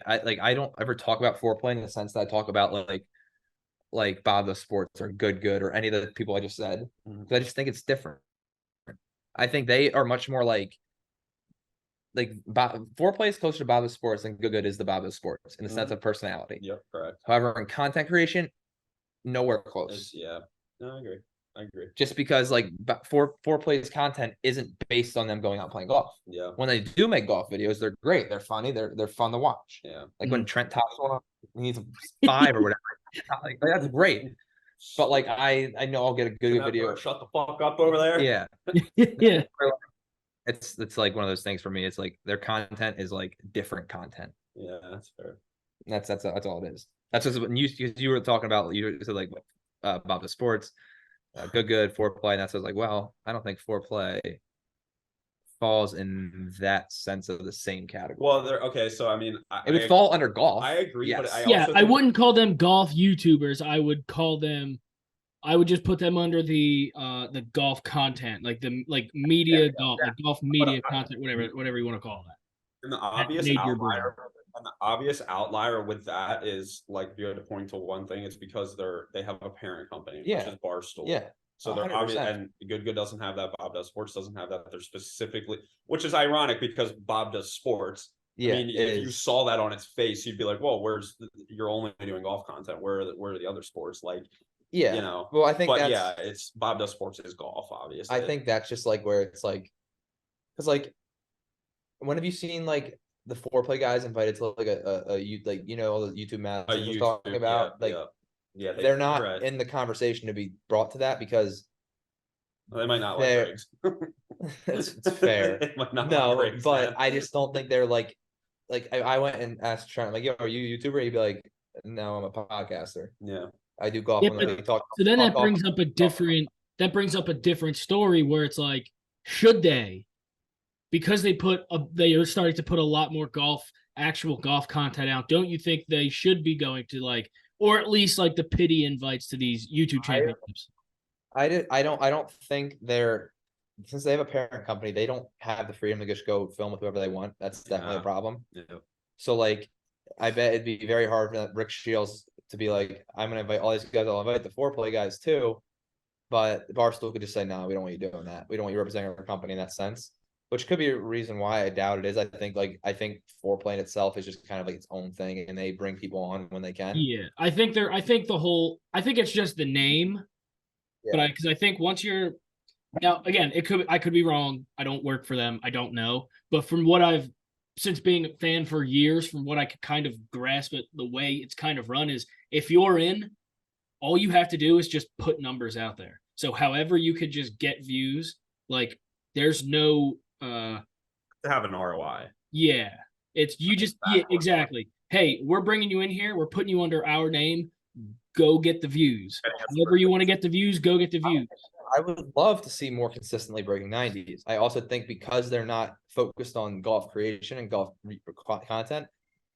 I don't ever talk about foreplay in the sense that I talk about like Bob the Sports or Good or any of the people I just said. Because I just think it's different. I think they are much more like foreplay is closer to Bob the Sports than Good is the Bob the Sports in the sense of personality. Yep, correct. However, in content creation, nowhere close. Yeah, no, I agree. Just because like foreplay's content isn't based on them going out playing golf. Yeah. When they do make golf videos, they're great. They're funny. They're fun to watch. Yeah. Like when Trent tops one, he needs a 5 or whatever. Like that's great. But like I know I'll get a good video. Shut the fuck up over there. Yeah. Yeah. It's like one of those things for me. It's like their content is like different content. Yeah, that's fair. That's all it is. That's just when you were talking about. You said like Bob the Sports, good foreplay, and that's like, well, I don't think foreplay falls in that sense of the same category. Well, okay, so I mean, it would fall under golf. I agree, yes. but I wouldn't call them golf YouTubers. I would call them. I would just put them under the golf content, like the media golf, like golf media content, whatever you want to call that. And the obvious outlier with that is like if you had to point to one thing, it's because they have a parent company, which is Barstool. Yeah. So they're obvious, and Good doesn't have that. Bob Does Sports doesn't have that. They're specifically, which is ironic because Bob Does Sports. Yeah, I mean, if you saw that on its face, you'd be like, "Well, you're only doing golf content. Where are the other sports?" Like, yeah, you know. Well, I think, it's Bob Does Sports is golf, obviously. I think that's just like where it's like, because like, when have you seen like the foreplay guys invited to like all the YouTube masters was talking about yeah, they're not in the conversation to be brought to that because they might not like Greg's. it's fair. They might not no, like Greg's, but man. I just don't think they're like I went and asked Trent like, yo, are you a YouTuber? He'd be like, no, I'm a podcaster. Yeah, I do golf. Yeah, so then that brings up a different story where it's like, should they? Because they are starting to put a lot more actual golf content out. Don't you think they should be going to like, or at least like the pity invites to these YouTube championships? I don't think since they have a parent company, they don't have the freedom to just go film with whoever they want. That's definitely a problem. Yeah. So like, I bet it'd be very hard for Rick Shields to be like, I'm gonna invite all these guys. I'll invite the foreplay guys too. But Barstool could just say, no, we don't want you doing that. We don't want you representing our company in that sense. Which could be a reason why I doubt it is. I think foreplay in itself is just kind of like its own thing, and they bring people on when they can. Yeah, I think it's just the name, but because I think once you're now again, I could be wrong. I don't work for them. I don't know, but from what since being a fan for years, from what I could kind of grasp it, the way it's kind of run is if you're in, all you have to do is just put numbers out there. So however you could just get views, like there's no to have an ROI. Yeah. It's you just exactly. Hey, we're bringing you in here. We're putting you under our name. Go get the views. However you want to get the views, go get the views. I would love to see more consistently breaking 90s. I also think because they're not focused on golf creation and golf content,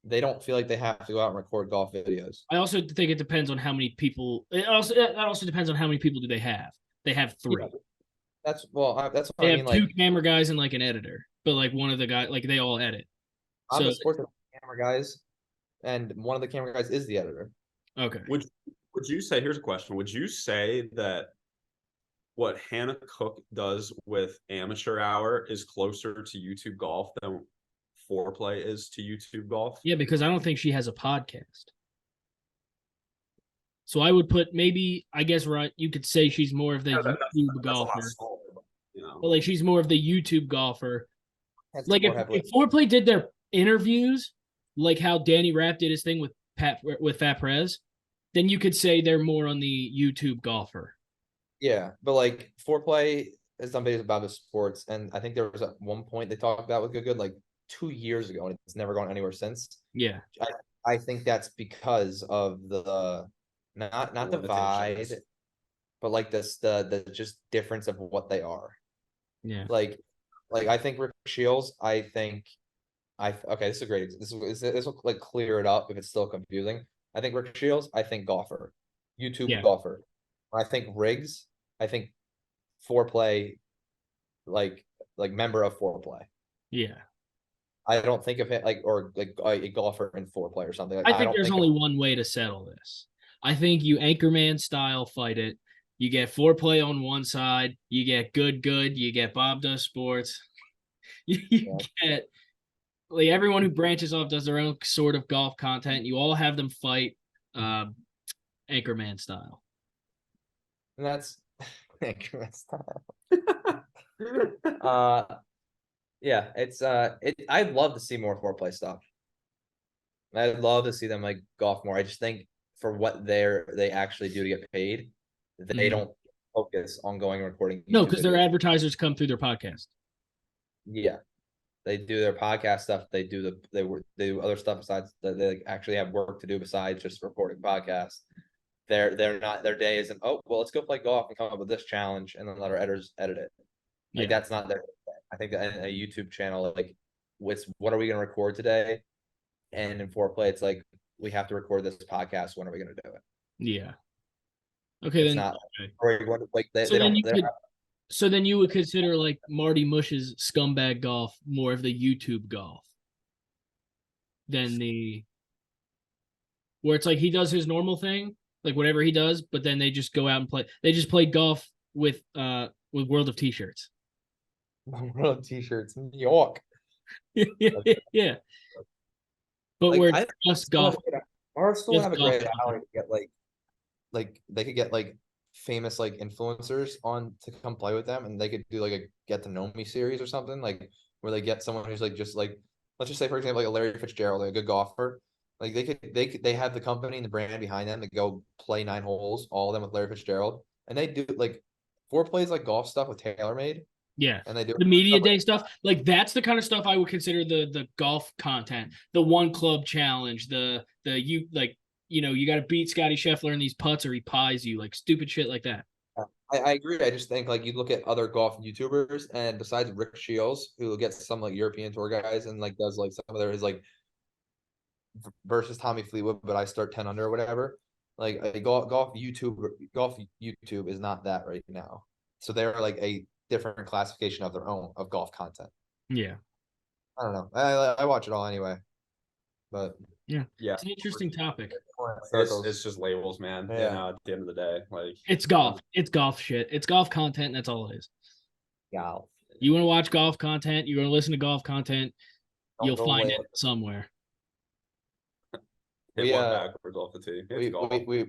they don't feel like they have to go out and record golf videos. I also think it depends on how many people. That also depends on how many people do they have. They have 3. Yeah. That's what they I have mean. 2 camera guys and like an editor, but like one of the guys, like they all edit. So the sports camera guys, and one of the camera guys is the editor. Okay. Would you say? Here's a question. Would you say that what Hannah Cook does with Amateur Hour is closer to YouTube golf than foreplay is to YouTube golf? Yeah, because I don't think she has a podcast. So I would put I guess you could say she's more of the YouTube golfer. But like she's more of the YouTube golfer. That's like if foreplay did their interviews, like how Danny Rapp did his thing with Fat Prez, then you could say they're more on the YouTube golfer. Yeah, but like foreplay is something about the sports, and I think there was at one point they talked about with good like 2 years ago, and it's never gone anywhere since. Yeah. I think that's because of the not divide, Limitations. but like the just difference of what they are. Yeah. Like I think Rick Shields, I think okay, this is great. This will like clear it up if it's still confusing. I think Rick Shields, I think golfer, YouTube Yeah. golfer. I think Riggs, I think foreplay, like member of foreplay. Yeah. I don't think of it like or like a golfer in foreplay or something. Like I I think don't there's think only one way to settle this. I think you Anchorman style fight it. You get foreplay on one side. You get good. You get Bob Does Sports. You get like everyone who branches off does their own sort of golf content. You all have them fight Anchorman style. and that's uh yeah, it's I'd love to see more foreplay stuff. I'd love to see them like golf more. I just think for what they actually do to get paid, they Mhm. don't focus on going and recording No, YouTube because their videos. advertisers come through their podcast. Yeah, they do their podcast stuff. They do other stuff besides they like, actually have work to do besides just recording podcasts. They're not their day isn't let's go play golf and come up with this challenge and then let our editors edit it. Like Yeah. that's not their. I think that a YouTube channel like what are we going to record today? And in foreplay, it's like we have to record this podcast. When are we going to do it? Yeah. Okay, It's then. not Okay. like they So then don't. you They don't could. So then you would consider like Marty Mush's scumbag golf more of the YouTube golf than the where it's like he does his normal thing, like whatever he does, but then they just go out and play. They just play golf with World of T-shirts. World T-shirts in New York. Yeah. But Like where I it's just golf, our school just have a golf great alley content. to get like they could get like famous like influencers on to come play with them, and they could do like a get to know me series or something like where they get someone who's like just like let's just say for example like a Larry Fitzgerald, like a good golfer. Like they have the company and the brand behind them to go play 9 holes, all of them with Larry Fitzgerald, and they do like foreplays like golf stuff with TaylorMade, Yeah. and they do The media stuff like day stuff, like that's the kind of stuff I would consider the golf content, the one club challenge, the you like you got to beat Scotty Scheffler in these putts or he pies you, like stupid shit like that. I agree. I just think like you look at other golf YouTubers, and besides Rick Shields, who gets some like European tour guys and like does like some of their his like versus Tommy Fleetwood, but I start 10 under or whatever. Like a golf YouTube is not that right now. So they're like a different classification of their own of golf content. Yeah. I don't know. I watch it all anyway, but Yeah. Yeah, It's an interesting topic. it's just labels, man. Yeah. And at the end of the day, like It's golf. It's golf shit. It's golf content. And that's all it is. golf. You want to watch golf content, you're going to listen to golf content, you'll Go find away. it somewhere. hit one backwards off the tee. It's golf. We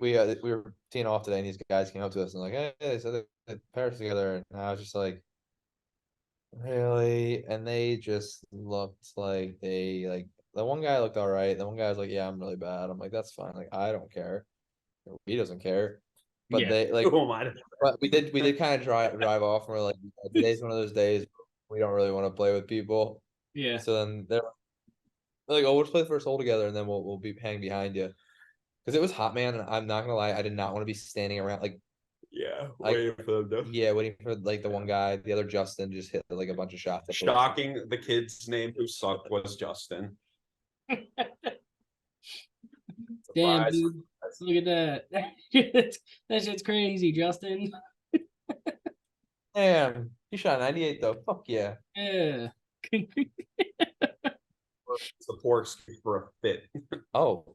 were teeing off today, and these guys came up to us and like, hey, they said they pairs together, and I was just like, really? And they just looked like they like the one guy looked all right. The one guy was like, yeah, I'm really bad. I'm like, that's fine. Like, I don't care. He doesn't care. But Yeah. they like, Who am I to- but we did kind of drive off, and we're like, today's one of those days we don't really want to play with people. Yeah. So then they're like, oh, we'll just play the first hole together, and then we'll be hang behind you. Because it was hot, man, and I'm not gonna lie, I did not want to be standing around like Yeah, Like- waiting for them to. yeah, waiting for like the one guy, the other Justin just hit like a bunch of shots. Shocking. The kid's name who sucked was Justin. Damn, Surprise. dude. Look at that. That shit's crazy, Justin. Damn, he shot 98 though. Fuck yeah. Yeah. The pork skew for a fit. Oh,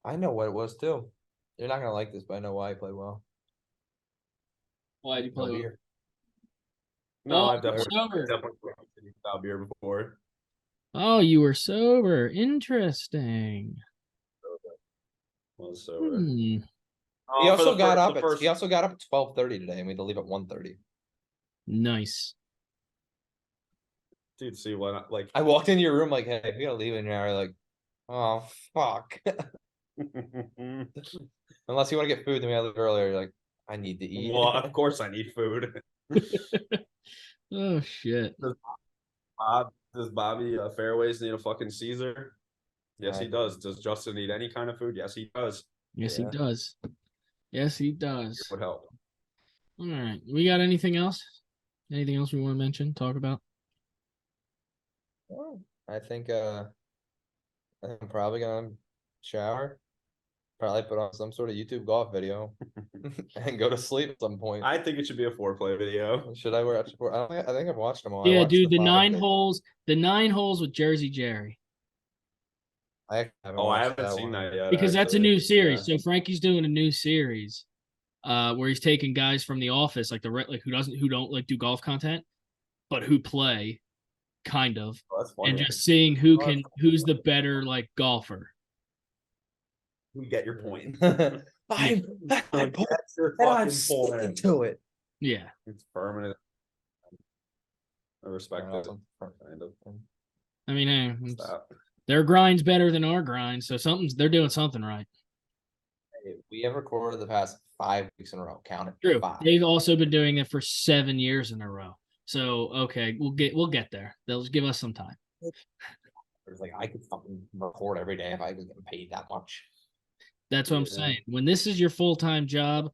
I know what it was too. You're not gonna like this, but I know why he played well. Why'd you No play with? beer. No, Oh, I've definitely sober. without beer before. Oh, you were sober. Interesting. Was sober. Hmm. He For also the got fir- up. the At, first. he also got up at 12:30 today, and we had to leave at 1:30. Nice. Dude, see what like I walked into your room like, hey, we gotta leave in an hour. Like, oh fuck. Unless you want to get food, then we gotta leave earlier. You're like, I need to eat. Well, of course I need food. Oh shit. Does Bobby Fairways need a fucking Caesar? Yes, he does. Does Justin need any kind of food? Yes, he does. Yes, he does. Yes, he does. It would help. All right. We got anything else? Anything else we want to mention? Talk about? I think I'm probably gonna shower, probably put on some sort of YouTube golf video, and go to sleep at some point. I think it should be a foreplay video. Should I watch? I think I've watched them all. I Yeah, watched dude. The 5 9 days. holes. The 9 holes with Jersey Jerry. I haven't Oh, I watched haven't seen one. that yet. Because that's a actually. new series. Yeah. So Frankie's doing a new series, where he's taking guys from the office, like who don't like do golf content, but who play, kind of, Oh, that's funny. and just seeing who's the better like golfer. We get your point. I'm sticking to it. Yeah. It's permanent. I respect it. Awesome. Kind of. I mean, hey, Stop. their grind's better than our grind, so they're doing something right. We have recorded the past 5 weeks in a row. Count it. True. 5. They've also been doing it for 7 years in a row. So okay, we'll get there. They'll give us some time. It's like I could fucking record every day if I was getting paid that much. That's what I'm Yeah. saying. When this is your full-time job,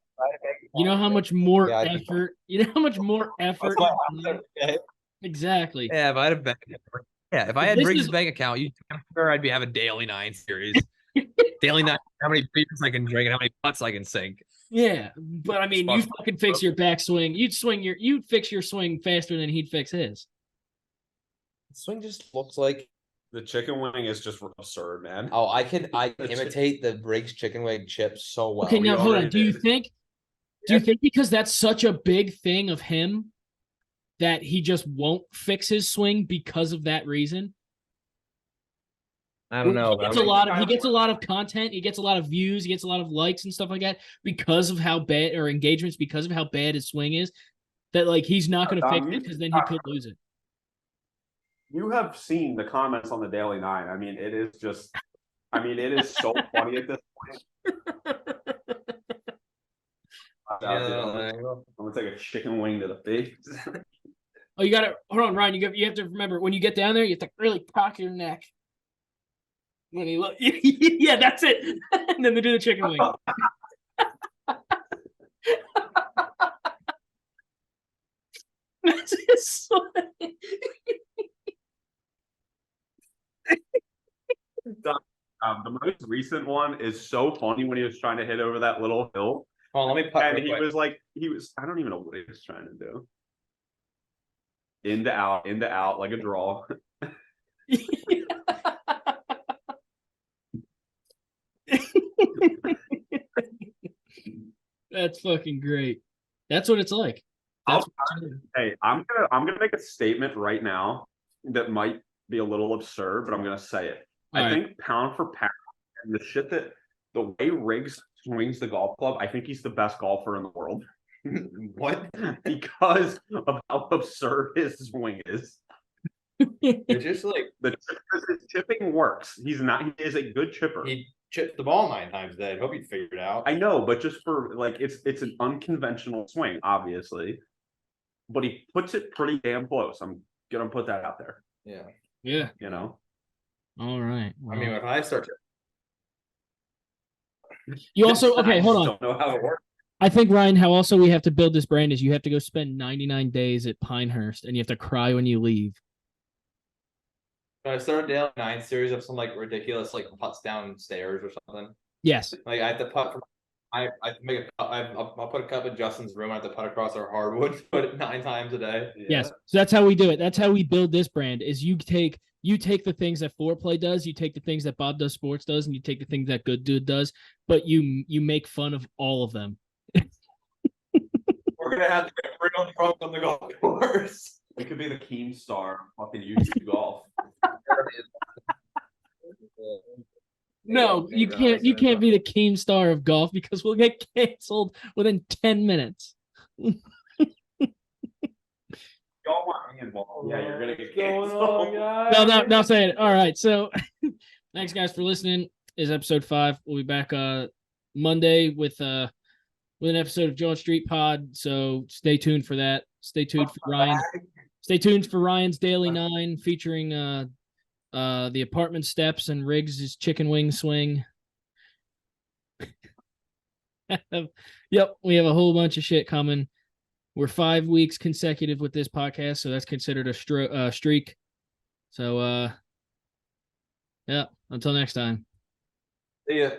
you know how much more effort. You know how much more effort. Exactly. Yeah, if I had a bank, if I had This Briggs' is- bank account, I'm sure I'd be having daily 9 series. Daily 9, how many beers I can drink and how many putts I can sink. Yeah, but I mean, you fucking fix your backswing. You'd fix your swing faster than he'd fix his. Swing just looks like The chicken wing is just absurd, man. I can imitate the Briggs chicken wing chip so well. Okay, now hold on. already Do you did. think because that's such a big thing of him that he just won't fix his swing because of that reason? I don't know. He gets a lot of content. He gets a lot of views. He gets a lot of likes and stuff like that because of how bad or engagements because of how bad his swing is. That like he's not going to fix it because then he could lose it. You have seen the comments on the Daily Nine. I mean, it is just. I mean, it is so funny at this point. I'm gonna take a chicken wing to the face. Oh, you got to hold on, Ryan. You have to remember when you get down there, you have to really cock your neck. When he look, yeah, that's it. And then they do the chicken wing. That's his swing. The most recent one is so funny when he was trying to hit over that little hill. Oh, let me put And he was I don't even know what he was trying to do. Into out, like a draw. That's fucking great. That's what it's like. Hey, I'm gonna make a statement right now that might be a little absurd, but I'm gonna say it. I think pound for pound, and the way Riggs swings the golf club, I think he's the best golfer in the world. What? Because of how absurd his swing is. It's just like His chipping works. He is a good chipper. he chipped the ball 9 times a day. I hope he figured it out. I know, but just for like it's an unconventional swing, obviously. But he puts it pretty damn close. I'm gonna put that out there. Yeah. Yeah. You know. All right. I mean, if I start to you also I okay. just Hold on. Don't know how it works. I think Ryan, how also we have to build this brand is you have to go spend 99 days at Pinehurst and you have to cry when you leave. I start a daily 9 series of some like ridiculous like putts downstairs or something. Yes. Like I have to putt from. I make a. I'll put a cup in Justin's room. I have to putt across our hardwood. Put it 9 times a day. Yes. So that's how we do it. That's how we build this brand is you take the things that Foreplay does, you take the things that Bob Does Sports does, and you take the things that Good Dude does, but you make fun of all of them. We're gonna have to get real drunk on the golf course. We could be the Keemstar of fucking YouTube golf. No, you can't. You can't be the Keemstar of golf because we'll get canceled within 10 minutes. Y'all want me involved? Yeah, you're gonna get canceled. No, say it. All right. So, thanks guys for listening. Is episode 5. We'll be back Monday with with an episode of Jawn Street Pod. So stay tuned for that. Stay tuned for Ryan. Stay tuned for Ryan's Daily 9 featuring the apartment steps and Riggs' chicken wing swing. Yep, we have a whole bunch of shit coming. We're 5 weeks consecutive with this podcast, so that's considered a streak. So yeah, until next time. See ya.